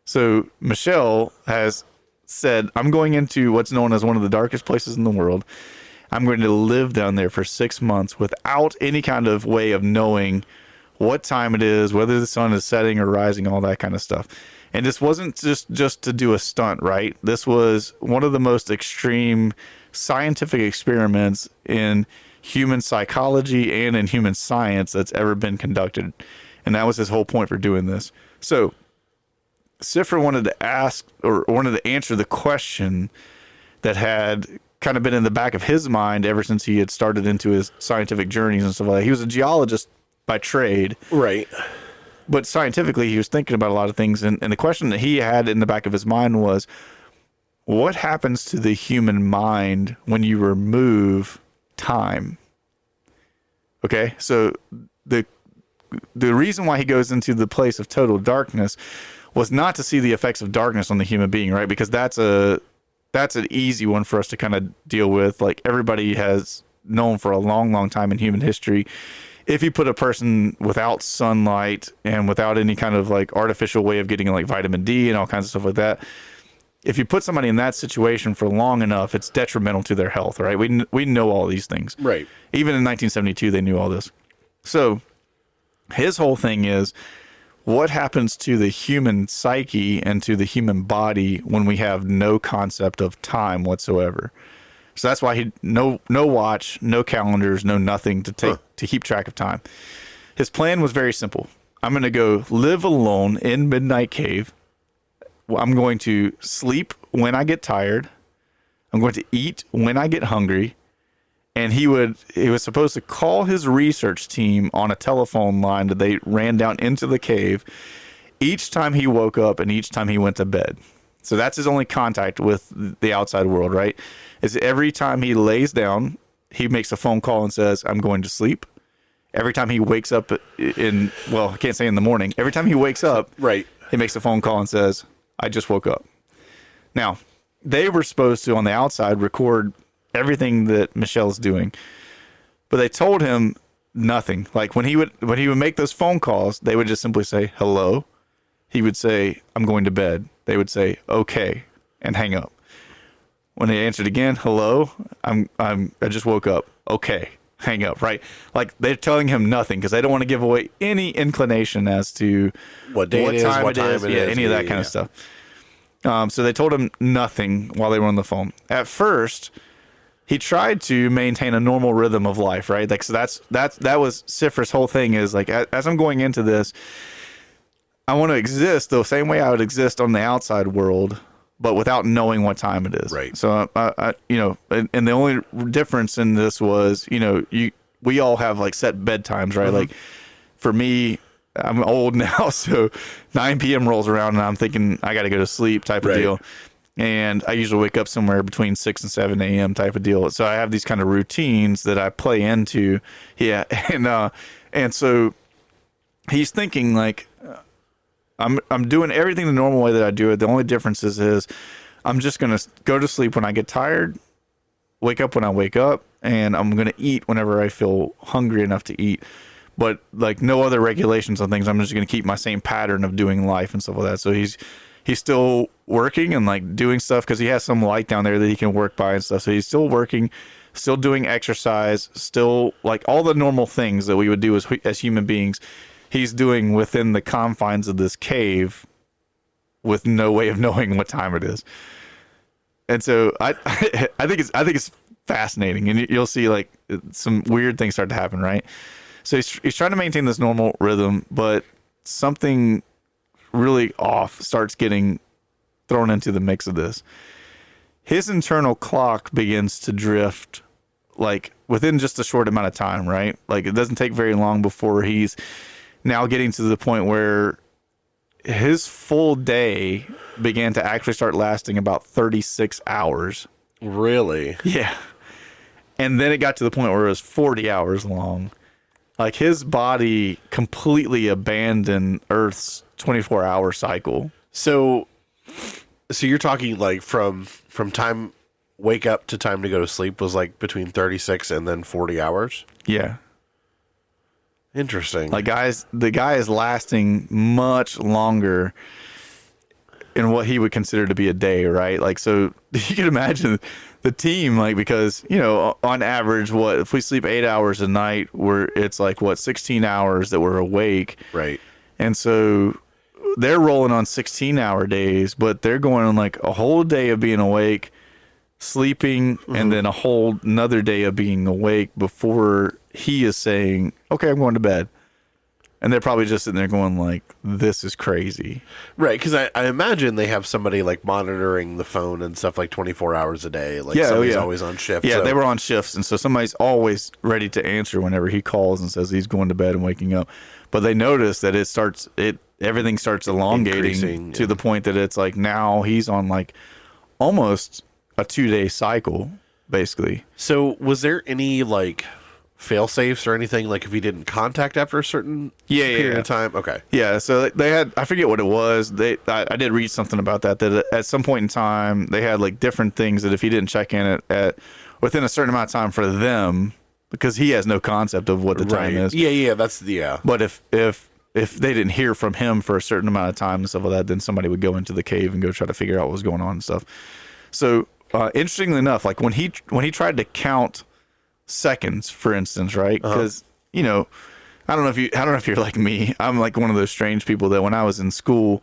So Michel has said, I'm going into what's known as one of the darkest places in the world. I'm going to live down there for 6 months without any kind of way of knowing what time it is, whether the sun is setting or rising, all that kind of stuff. And this wasn't just to do a stunt, right? This was one of the most extreme scientific experiments in human psychology and in human science that's ever been conducted. And that was his whole point for doing this. So Siffre wanted to answer the question that had kind of been in the back of his mind ever since he had started into his scientific journeys and stuff like that. He was a geologist by trade. Right. But scientifically, he was thinking about a lot of things. And the question that he had in the back of his mind was, what happens to the human mind when you remove time? Okay, so the reason why he goes into the place of total darkness was not to see the effects of darkness on the human being, right? Because that's an easy one for us to kind of deal with. Like, everybody has known for a long, long time in human history, if you put a person without sunlight and without any kind of like artificial way of getting like vitamin D and all kinds of stuff like that, if you put somebody in that situation for long enough, it's detrimental to their health, right? We know all these things. Right. Even in 1972, they knew all this. So his whole thing is, what happens to the human psyche and to the human body when we have no concept of time whatsoever? So that's why no watch, no calendars, no nothing to keep track of time. His plan was very simple. I'm going to go live alone in Midnight Cave. I'm going to sleep when I get tired. I'm going to eat when I get hungry. And he was supposed to call his research team on a telephone line that they ran down into the cave each time he woke up and each time he went to bed. So that's his only contact with the outside world, right? Is every time he lays down, he makes a phone call and says, I'm going to sleep. Every time he wakes up I can't say in the morning. Every time he wakes up, right, he makes a phone call and says, I just woke up. Now, they were supposed to, on the outside, record everything that Michel's doing, but they told him nothing. Like when he would make those phone calls, they would just simply say hello. He would say, I'm going to bed. They would say okay and hang up. When they answered again, hello, I just woke up. Okay, hang up. Right? Like they're telling him nothing because they don't want to give away any inclination as to what time it is, any of that kind of stuff. So they told him nothing while they were on the phone. At first, he tried to maintain a normal rhythm of life, right? Like, so that was Siffre's whole thing is like, as I'm going into this, I want to exist the same way I would exist on the outside world, but without knowing what time it is. Right. So, and the only difference in this was, we all have like set bedtimes, right? Like for me, I'm old now, so 9 p.m. rolls around and I'm thinking I got to go to sleep type of deal. And I usually wake up somewhere between 6 and 7 a.m. type of deal. So I have these kind of routines that I play into. Yeah. And so he's thinking like, I'm doing everything the normal way that I do it. The only difference is I'm just going to go to sleep when I get tired, wake up when I wake up, and I'm going to eat whenever I feel hungry enough to eat. But like no other regulations on things. I'm just going to keep my same pattern of doing life and stuff like that. So he's still working and like doing stuff because he has some light down there that he can work by and stuff. So he's still working, still doing exercise, still like all the normal things that we would do as human beings. He's doing within the confines of this cave with no way of knowing what time it is. And so I think it's fascinating, and you'll see like some weird things start to happen, right? So he's trying to maintain this normal rhythm, but something really off starts getting thrown into the mix of this. His internal clock begins to drift like within just a short amount of time, right? Like it doesn't take very long before he's now getting to the point where his full day began to actually start lasting about 36 hours. Really? Yeah. And then it got to the point where it was 40 hours long. Like his body completely abandoned Earth's 24-hour cycle. So you're talking like from time wake up to time to go to sleep was like between 36 and then 40 hours? Yeah. Interesting. Like the guy is lasting much longer in what he would consider to be a day, right? Like, so you can imagine the team, like, because, on average, if we sleep 8 hours a night, it's like 16 hours that we're awake. Right. And so they're rolling on 16-hour days, but they're going on like a whole day of being awake, sleeping, and then a whole another day of being awake before he is saying, okay, I'm going to bed. And they're probably just sitting there going like, this is crazy. Right, because I imagine they have somebody like monitoring the phone and stuff like 24 hours a day. Like somebody's always on shift. Yeah, they were on shifts. And so somebody's always ready to answer whenever he calls and says he's going to bed and waking up. But they notice that everything starts elongating to the point that it's like now he's on like almost a 2-day cycle, basically. So was there any like fail safes or anything, like if he didn't contact after a certain period of time? Okay. Yeah, so they had, I forget what it was. I did read something about that at some point in time they had like different things that if he didn't check in at within a certain amount of time for them, because he has no concept of what the time is. Yeah, But if if they didn't hear from him for a certain amount of time and stuff like that, then somebody would go into the cave and go try to figure out what was going on and stuff. So interestingly enough, like when he tried to count seconds, for instance, right? Because you know, I don't know if you're like me. I'm like one of those strange people that when I was in school,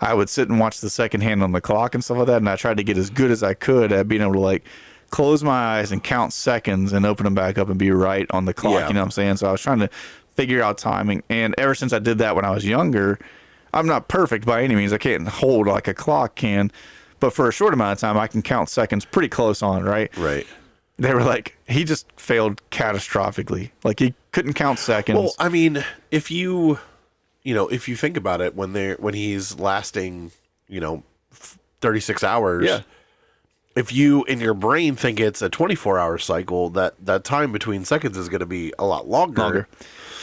I would sit and watch the second hand on the clock and stuff like that, and I tried to get as good as I could at being able to like close my eyes and count seconds and open them back up and be right on the clock. Yeah. You know what I'm saying? So I was trying to figure out timing, and ever since I did that when I was younger, I'm not perfect by any means. I can't hold like a clock can, but for a short amount of time, I can count seconds pretty close on, right? Right. They were like, he just failed catastrophically. Like he couldn't count seconds. Well, I mean, if you think about it, when he's lasting, 36 hours, Yeah. if you in your brain think it's a 24-hour cycle, that time between seconds is going to be a lot longer.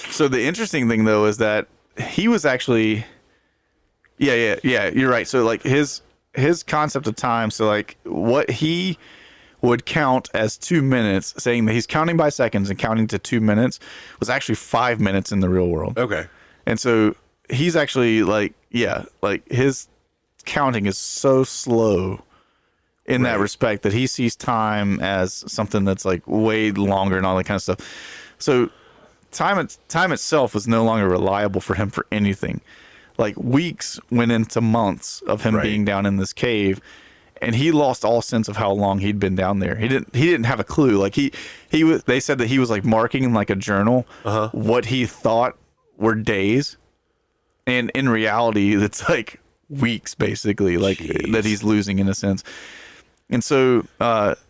So the interesting thing though is that he was actually, yeah, you're right. So like his concept of time. So like what he would count as 2 minutes, saying that he's counting by seconds and counting to 2 minutes, was actually 5 minutes in the real world. Okay. And so he's actually like his counting is so slow in that respect that he sees time as something that's like way longer and all that kind of stuff. So time itself was no longer reliable for him for anything. Like weeks went into months of him being down in this cave, and he lost all sense of how long he'd been down there. He didn't have a clue. Like they said that he was like marking in like a journal what he thought were days, and in reality it's like weeks basically, like that he's losing in a sense. And so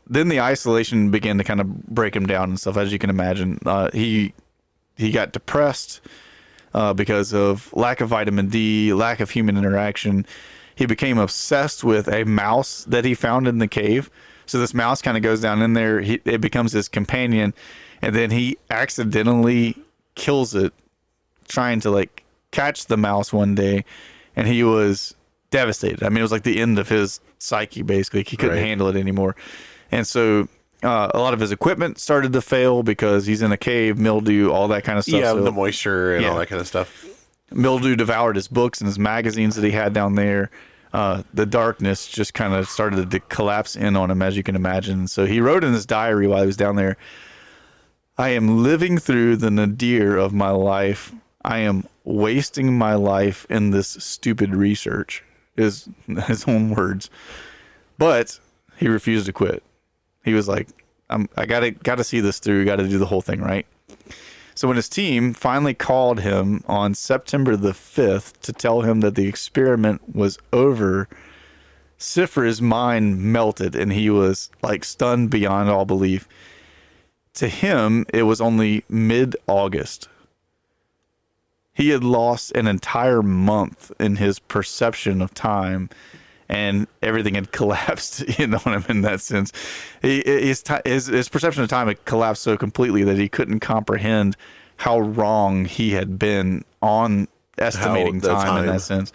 then the isolation began to kind of break him down and stuff, as you can imagine. He got depressed because of lack of vitamin D, lack of human interaction. He became obsessed with a mouse that he found in the cave. So this mouse kind of goes down in there. It becomes his companion, and then he accidentally kills it trying to like catch the mouse one day, and he was devastated. I mean, it was like the end of his psyche, basically. He couldn't handle it anymore. And so a lot of his equipment started to fail because he's in a cave, mildew, all that kind of stuff. Yeah, so, the moisture and all that kind of stuff. Mildew devoured his books and his magazines that he had down there. The darkness just kind of started to collapse in on him, as you can imagine. So he wrote in his diary while he was down there, "I am living through the nadir of my life. I am wasting my life in this stupid research," is his own words. But he refused to quit. He was like, I gotta see this through, gotta do the whole thing, right? So when his team finally called him on September the 5th to tell him that the experiment was over, Siffre's mind melted and he was like stunned beyond all belief. To him, it was only mid-August. He had lost an entire month in his perception of time, and everything had collapsed, on him in that sense. His perception of time had collapsed so completely that he couldn't comprehend how wrong he had been on estimating time in that sense.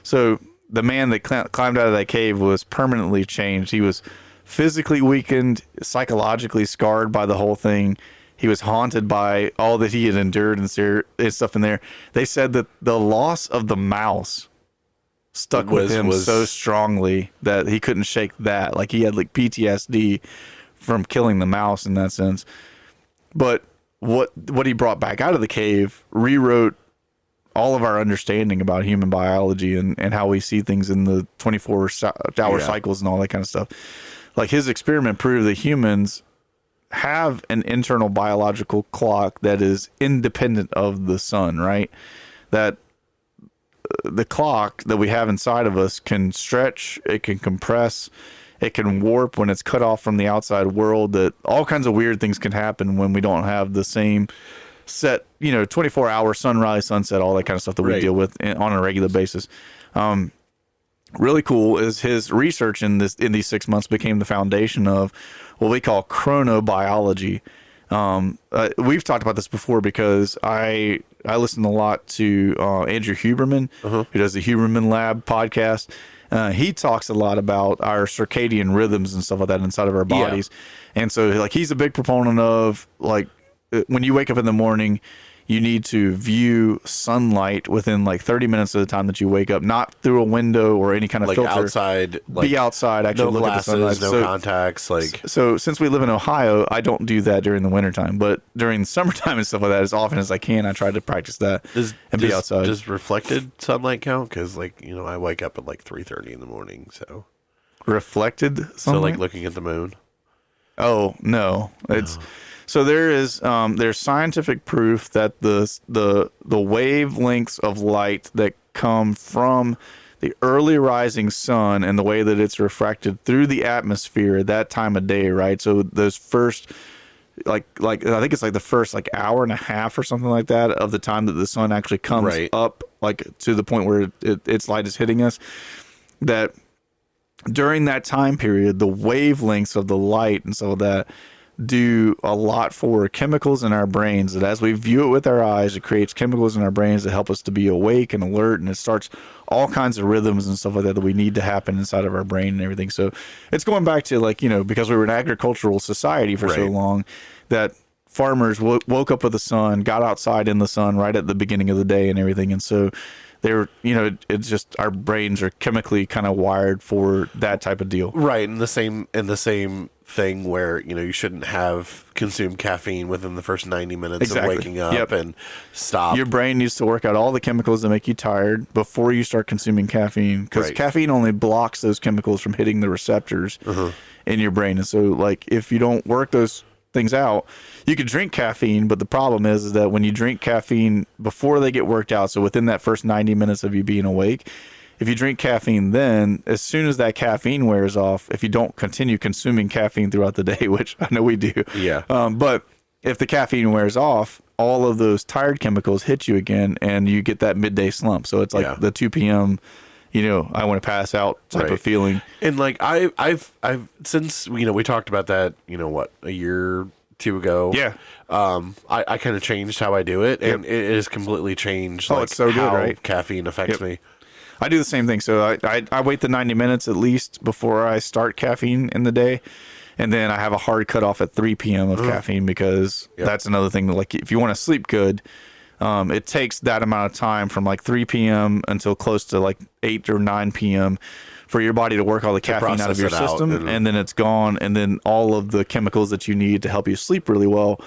So the man that climbed out of that cave was permanently changed. He was physically weakened, psychologically scarred by the whole thing. He was haunted by all that he had endured and stuff in there. They said that the loss of the mouse stuck with him so strongly that he couldn't shake that. Like he had like PTSD from killing the mouse in that sense. But what he brought back out of the cave rewrote all of our understanding about human biology and how we see things in the 24-hour cycles and all that kind of stuff. Like his experiment proved that humans have an internal biological clock that is independent of the sun, right? That the clock that we have inside of us can stretch, it can compress, it can warp when it's cut off from the outside world. That all kinds of weird things can happen when we don't have the same set, 24-hour sunrise, sunset, all that kind of stuff that we deal with on a regular basis. Really cool is his research in these 6 months became the foundation of what we call chronobiology. We've talked about this before because I listen a lot to Andrew Huberman, who does the Huberman Lab podcast. He talks a lot about our circadian rhythms and stuff like that inside of our bodies. And so like he's a big proponent of like when you wake up in the morning, you need to view sunlight within like 30 minutes of the time that you wake up, not through a window or any kind of like filter. outside, like be outside, actually no look glasses, at the sunlight. no contacts. Like so, since we live in Ohio, I don't do that during the wintertime, but during the summertime and stuff like that, as often as I can, I try to practice that and be outside. Does reflected sunlight count? Because like I wake up at like 3:30 in the morning, so reflected sunlight? So like looking at the moon. Oh no, it's. So there is there's scientific proof that the wavelengths of light that come from the early rising sun and the way that it's refracted through the atmosphere at that time of day, right? So those first like I think it's like the first like hour and a half or something like that of the time that the sun actually comes up, like to the point where its light is hitting us, that during that time period, the wavelengths of the light and so that do a lot for chemicals in our brains, that as we view it with our eyes, it creates chemicals in our brains that help us to be awake and alert, and it starts all kinds of rhythms and stuff like that we need to happen inside of our brain and everything. So it's going back to like, because we were an agricultural society for so long, that farmers woke up with the sun, got outside in the sun right at the beginning of the day and everything. And so they were, it's just our brains are chemically kind of wired for that type of deal. Right. And the same thing where, you shouldn't have consumed caffeine within the first 90 minutes of waking up and stop. Your brain needs to work out all the chemicals that make you tired before you start consuming caffeine, because caffeine only blocks those chemicals from hitting the receptors in your brain. And so like if you don't work those things out, you can drink caffeine, but the problem is that when you drink caffeine before they get worked out, so within that first 90 minutes of you being awake, if you drink caffeine, then as soon as that caffeine wears off, if you don't continue consuming caffeine throughout the day, which I know we do, but if the caffeine wears off, all of those tired chemicals hit you again, and you get that midday slump. So it's like the 2 p.m. I want to pass out type of feeling. And like I've since we talked about that, a year, 2 ago. Yeah. I kind of changed how I do it, and it has completely changed. It's so good, how right? caffeine affects me. I do the same thing. So I wait the 90 minutes at least before I start caffeine in the day. And then I have a hard cutoff at 3 p.m. of caffeine, because that's another thing that, like, if you want to sleep good, it takes that amount of time from like 3 p.m. until close to like 8 or 9 p.m. for your body to work all the caffeine out of your system. And then it's gone. And then all of the chemicals that you need to help you sleep really well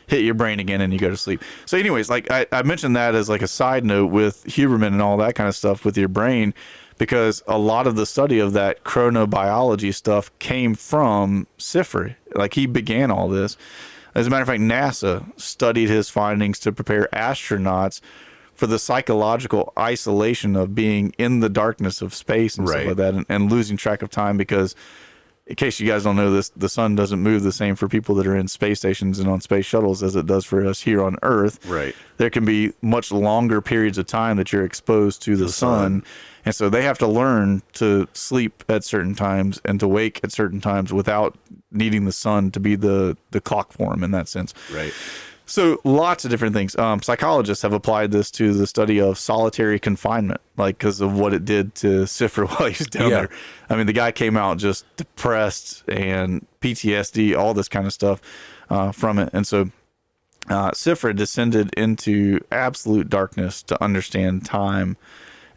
hit your brain again, and you go to sleep. So anyways, like I mentioned that as like a side note with Huberman and all that kind of stuff with your brain, because a lot of the study of that chronobiology stuff came from Siffre. Like he began all this. As a matter of fact, NASA studied his findings to prepare astronauts for the psychological isolation of being in the darkness of space and stuff like that, and losing track of time, because in case you guys don't know this, the sun doesn't move the same for people that are in space stations and on space shuttles as it does for us here on Earth. Right. There can be much longer periods of time that you're exposed to the sun. And so they have to learn to sleep at certain times and to wake at certain times without needing the sun to be the clock for them in that sense. Right. So lots of different things. Psychologists have applied this to the study of solitary confinement, like because of what it did to Siffre while he was down there. I mean, the guy came out just depressed and PTSD, all this kind of stuff from it. And so Siffre descended into absolute darkness to understand time.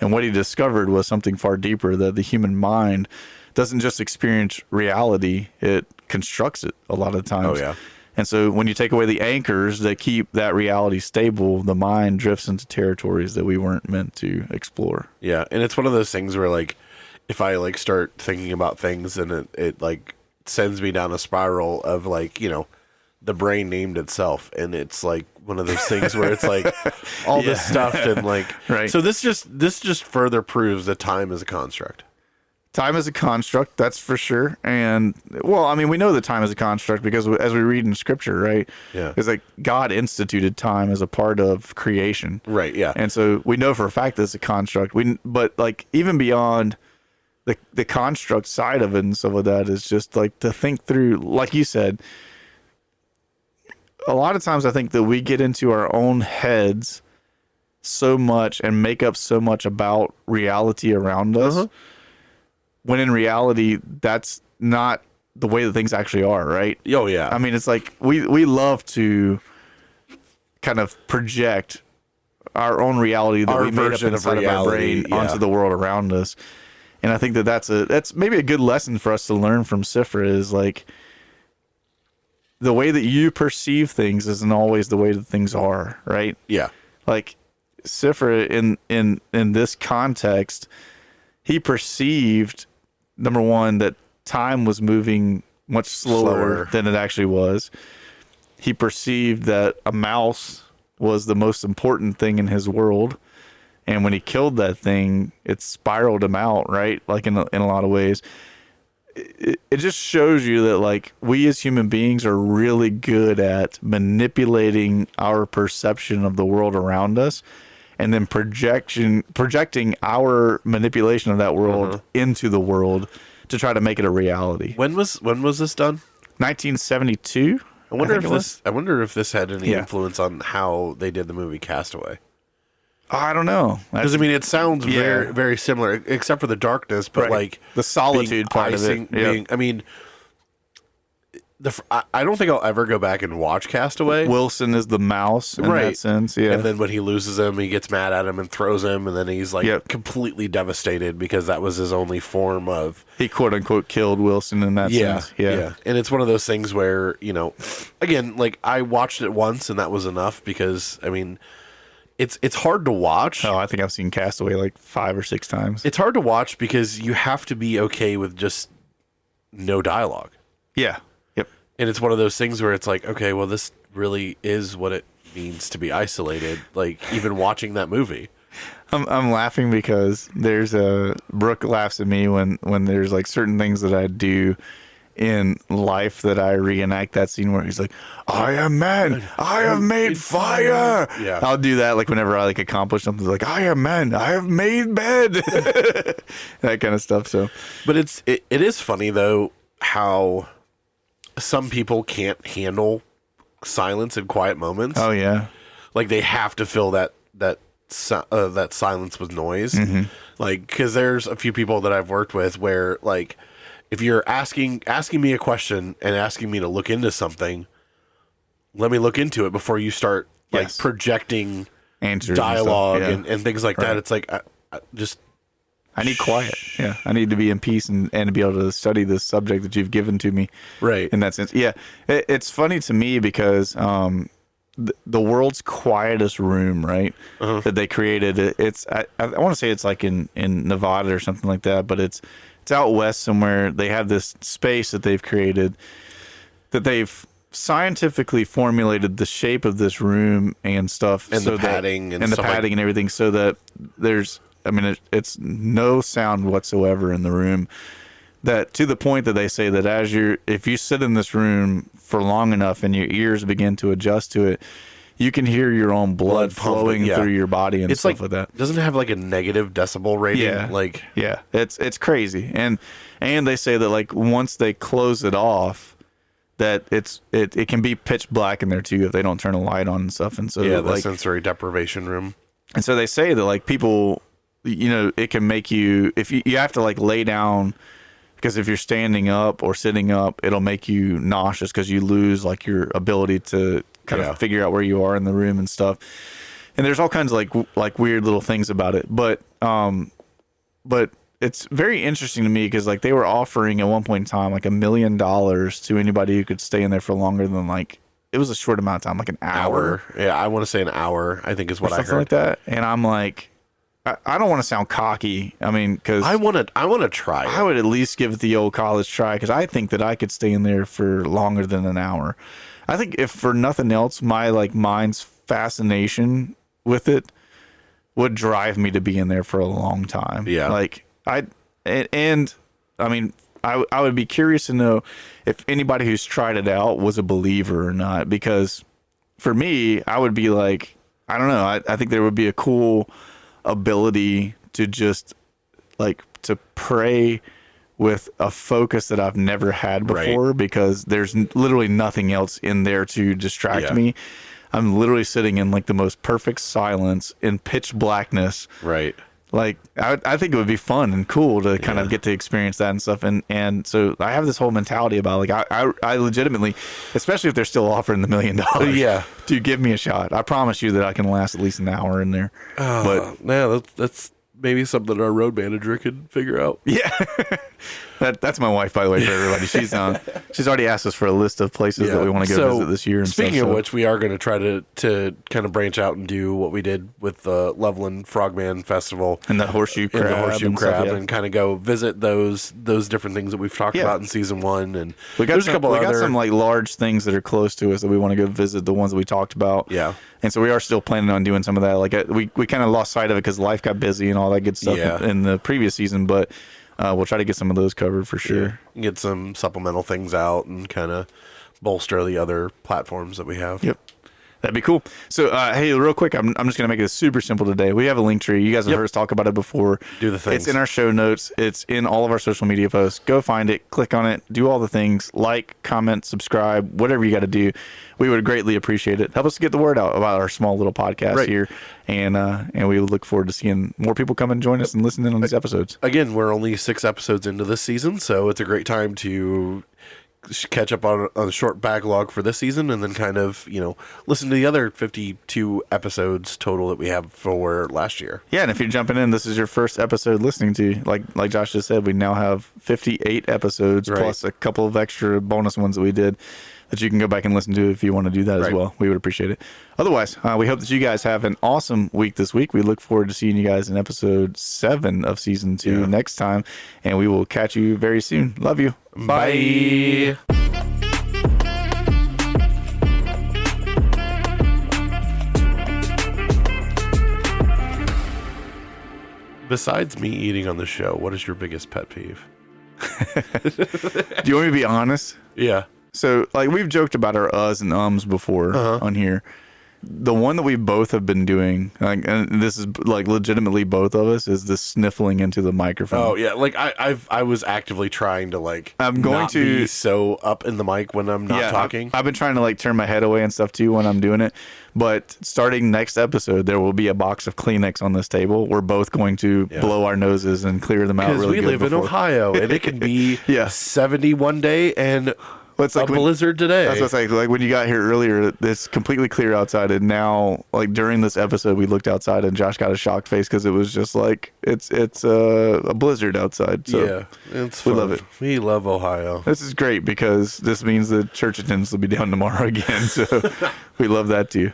And what he discovered was something far deeper, that the human mind doesn't just experience reality, it constructs it a lot of times. Oh, yeah. And so when you take away the anchors that keep that reality stable, the mind drifts into territories that we weren't meant to explore. Yeah, and it's one of those things where, like, if I, like, start thinking about things and it like, sends me down a spiral of, like, the brain named itself. And it's, like, one of those things where it's, like, all this stuff and, like... Right. So this just further proves that time is a construct. Time is a construct, that's for sure. And, well, I mean, we know that time is a construct because as we read in Scripture, right? Yeah. It's like God instituted time as a part of creation. Right, yeah. And so we know for a fact that it's a construct. But, like, even beyond the construct side of it and stuff like that is just, like, to think through, like you said, a lot of times I think that we get into our own heads so much and make up so much about reality around us. When in reality, that's not the way that things actually are, right? Oh, yeah. I mean, it's like we love to kind of project our own reality that Our we made up version of inside of our reality, brain onto yeah. the world around us. And I think that that's maybe a good lesson for us to learn from Siffre is like the way that you perceive things isn't always the way that things are, right? Yeah. Like Siffre in this context, he perceived, number one, that time was moving much slower than it actually was. He perceived that a mouse was the most important thing in his world. And when he killed that thing, it spiraled him out, right? Like in a lot of ways. It just shows you that like we as human beings are really good at manipulating our perception of the world around us and then projecting our manipulation of that world into the world to try to make it a reality. When was this done? 1972. I wonder if this had any influence on how they did the movie Castaway. I don't know. Because I mean, it sounds very, very similar, except for the darkness. But like the solitude part of it. I mean, I don't think I'll ever go back and watch Castaway. Wilson is the mouse in that sense. Yeah. And then when he loses him, he gets mad at him and throws him, and then he's like completely devastated because that was his only form of. He quote unquote killed Wilson in that sense. Yeah. And it's one of those things where, you know, again, like I watched it once and that was enough because I mean. It's hard to watch. Oh, I think I've seen Castaway like 5 or 6 times. It's hard to watch because you have to be okay with just no dialogue. Yeah. Yep. And it's one of those things where it's like, okay, well, this really is what it means to be isolated. Like even watching that movie. I'm laughing because Brooke laughs at me when there's like certain things that I do in life that I reenact that scene where he's like, I am man, I have made fire. Yeah. I'll do that like whenever I like accomplish something like I am man, I have made bed. That kind of stuff. So but it is funny though how some people can't handle silence and quiet moments. Oh yeah. Like they have to fill that silence with noise. Mm-hmm. Like cuz there's a few people that I've worked with where like if you're asking me a question and asking me to look into something, let me look into it before you start like projecting answers, dialogue and things like that. It's like I need quiet. Yeah, I need to be in peace and to be able to study this subject that you've given to me. Right. In that sense, yeah, it's funny to me because the world's quietest room, right, that they created. It's I want to say it's like in Nevada or something like that, but it's out west somewhere. They have this space that they've created that they've scientifically formulated the shape of this room and stuff and so the padding and the padding and everything so that there's it's no sound whatsoever in the room, that to the point that they say that if you sit in this room for long enough and your ears begin to adjust to it, you can hear your own blood flowing through your body and stuff like that. Doesn't it have like a negative decibel rating? Yeah. It's crazy. And they say that like once they close it off, that it can be pitch black in there too if they don't turn a light on and stuff. And so the sensory deprivation room. And so they say that like people, you know, it can make you, if you have to like lay down, because if you're standing up or sitting up, it'll make you nauseous because you lose like your ability to kind of figure out where you are in the room and stuff. And there's all kinds of like weird little things about it. But it's very interesting to me because like they were offering at one point in time like $1 million to anybody who could stay in there for longer than like, it was a short amount of time, like an hour. Yeah, I want to say an hour, I think is what I heard. Something like that. And I'm like, I don't want to sound cocky. I mean, because I want to try it. I would at least give it the old college try because I think that I could stay in there for longer than an hour. I think if for nothing else, my like mind's fascination with it would drive me to be in there for a long time. Yeah. Like I mean, I would be curious to know if anybody who's tried it out was a believer or not, because for me, I would be like, I don't know. I think there would be a cool ability to just like to pray with a focus that I've never had before, because there's literally nothing else in there to distract me. I'm literally sitting in like the most perfect silence in pitch blackness. Right. Like, I think it would be fun and cool to kind of get to experience that and stuff. And so I have this whole mentality about, like, I legitimately, especially if they're still offering the $1 million. Yeah. Dude, give me a shot. I promise you that I can last at least an hour in there. But yeah, that's maybe something our road manager could figure out. yeah. That's my wife, by the way, for everybody. She's already asked us for a list of places that we want to go visit this year. And speaking stuff, of which, we are going to try to kind of branch out and do what we did with the Loveland Frogman Festival and the horseshoe crab, and kind of go visit those different things that we've talked about in season 1. And we got some like large things that are close to us that we want to go visit. The ones that we talked about. Yeah. And so we are still planning on doing some of that. Like we kind of lost sight of it because life got busy and all that good stuff in the previous season, but. We'll try to get some of those covered for sure. Yeah. Get some supplemental things out and kind of bolster the other platforms that we have. Yep. That'd be cool. So, hey, real quick, I'm just going to make it super simple today. We have a link tree. You guys have heard us talk about it before. Do the things. It's in our show notes. It's in all of our social media posts. Go find it. Click on it. Do all the things. Like, comment, subscribe, whatever you got to do. We would greatly appreciate it. Help us to get the word out about our small little podcast here. And we look forward to seeing more people come and join us and listen in on these episodes. Again, we're only 6 episodes into this season, so it's a great time to catch up on a short backlog for this season and then kind of, listen to the other 52 episodes total that we have for last year. Yeah, and if you're jumping in, this is your first episode listening to, like Josh just said, we now have 58 episodes plus a couple of extra bonus ones that we did that you can go back and listen to if you want to do that as well. We would appreciate it. Otherwise, we hope that you guys have an awesome week this week. We look forward to seeing you guys in episode 7 of season 2 next time, and we will catch you very soon. Love you. Bye. Besides me eating on the show, what is your biggest pet peeve? Do you want me to be honest? Yeah. So, like, we've joked about our uhs and ums before on here. The one that we both have been doing, like, and this is like legitimately both of us, is the sniffling into the microphone. Oh yeah, like I was actively trying to I'm going not to be so up in the mic when I'm not talking. I've been trying to turn my head away and stuff too when I'm doing it. But starting next episode, there will be a box of Kleenex on this table. We're both going to blow our noses and clear them out really good. Because we live in Ohio, and it can be 70 one day and it's like a blizzard today. That's what it's like. Like when you got here earlier, it's completely clear outside, and now, like during this episode, we looked outside, and Josh got a shocked face because it was just like it's a blizzard outside. So we love it. We love Ohio. This is great because this means the church attendance will be down tomorrow again. So we love that too.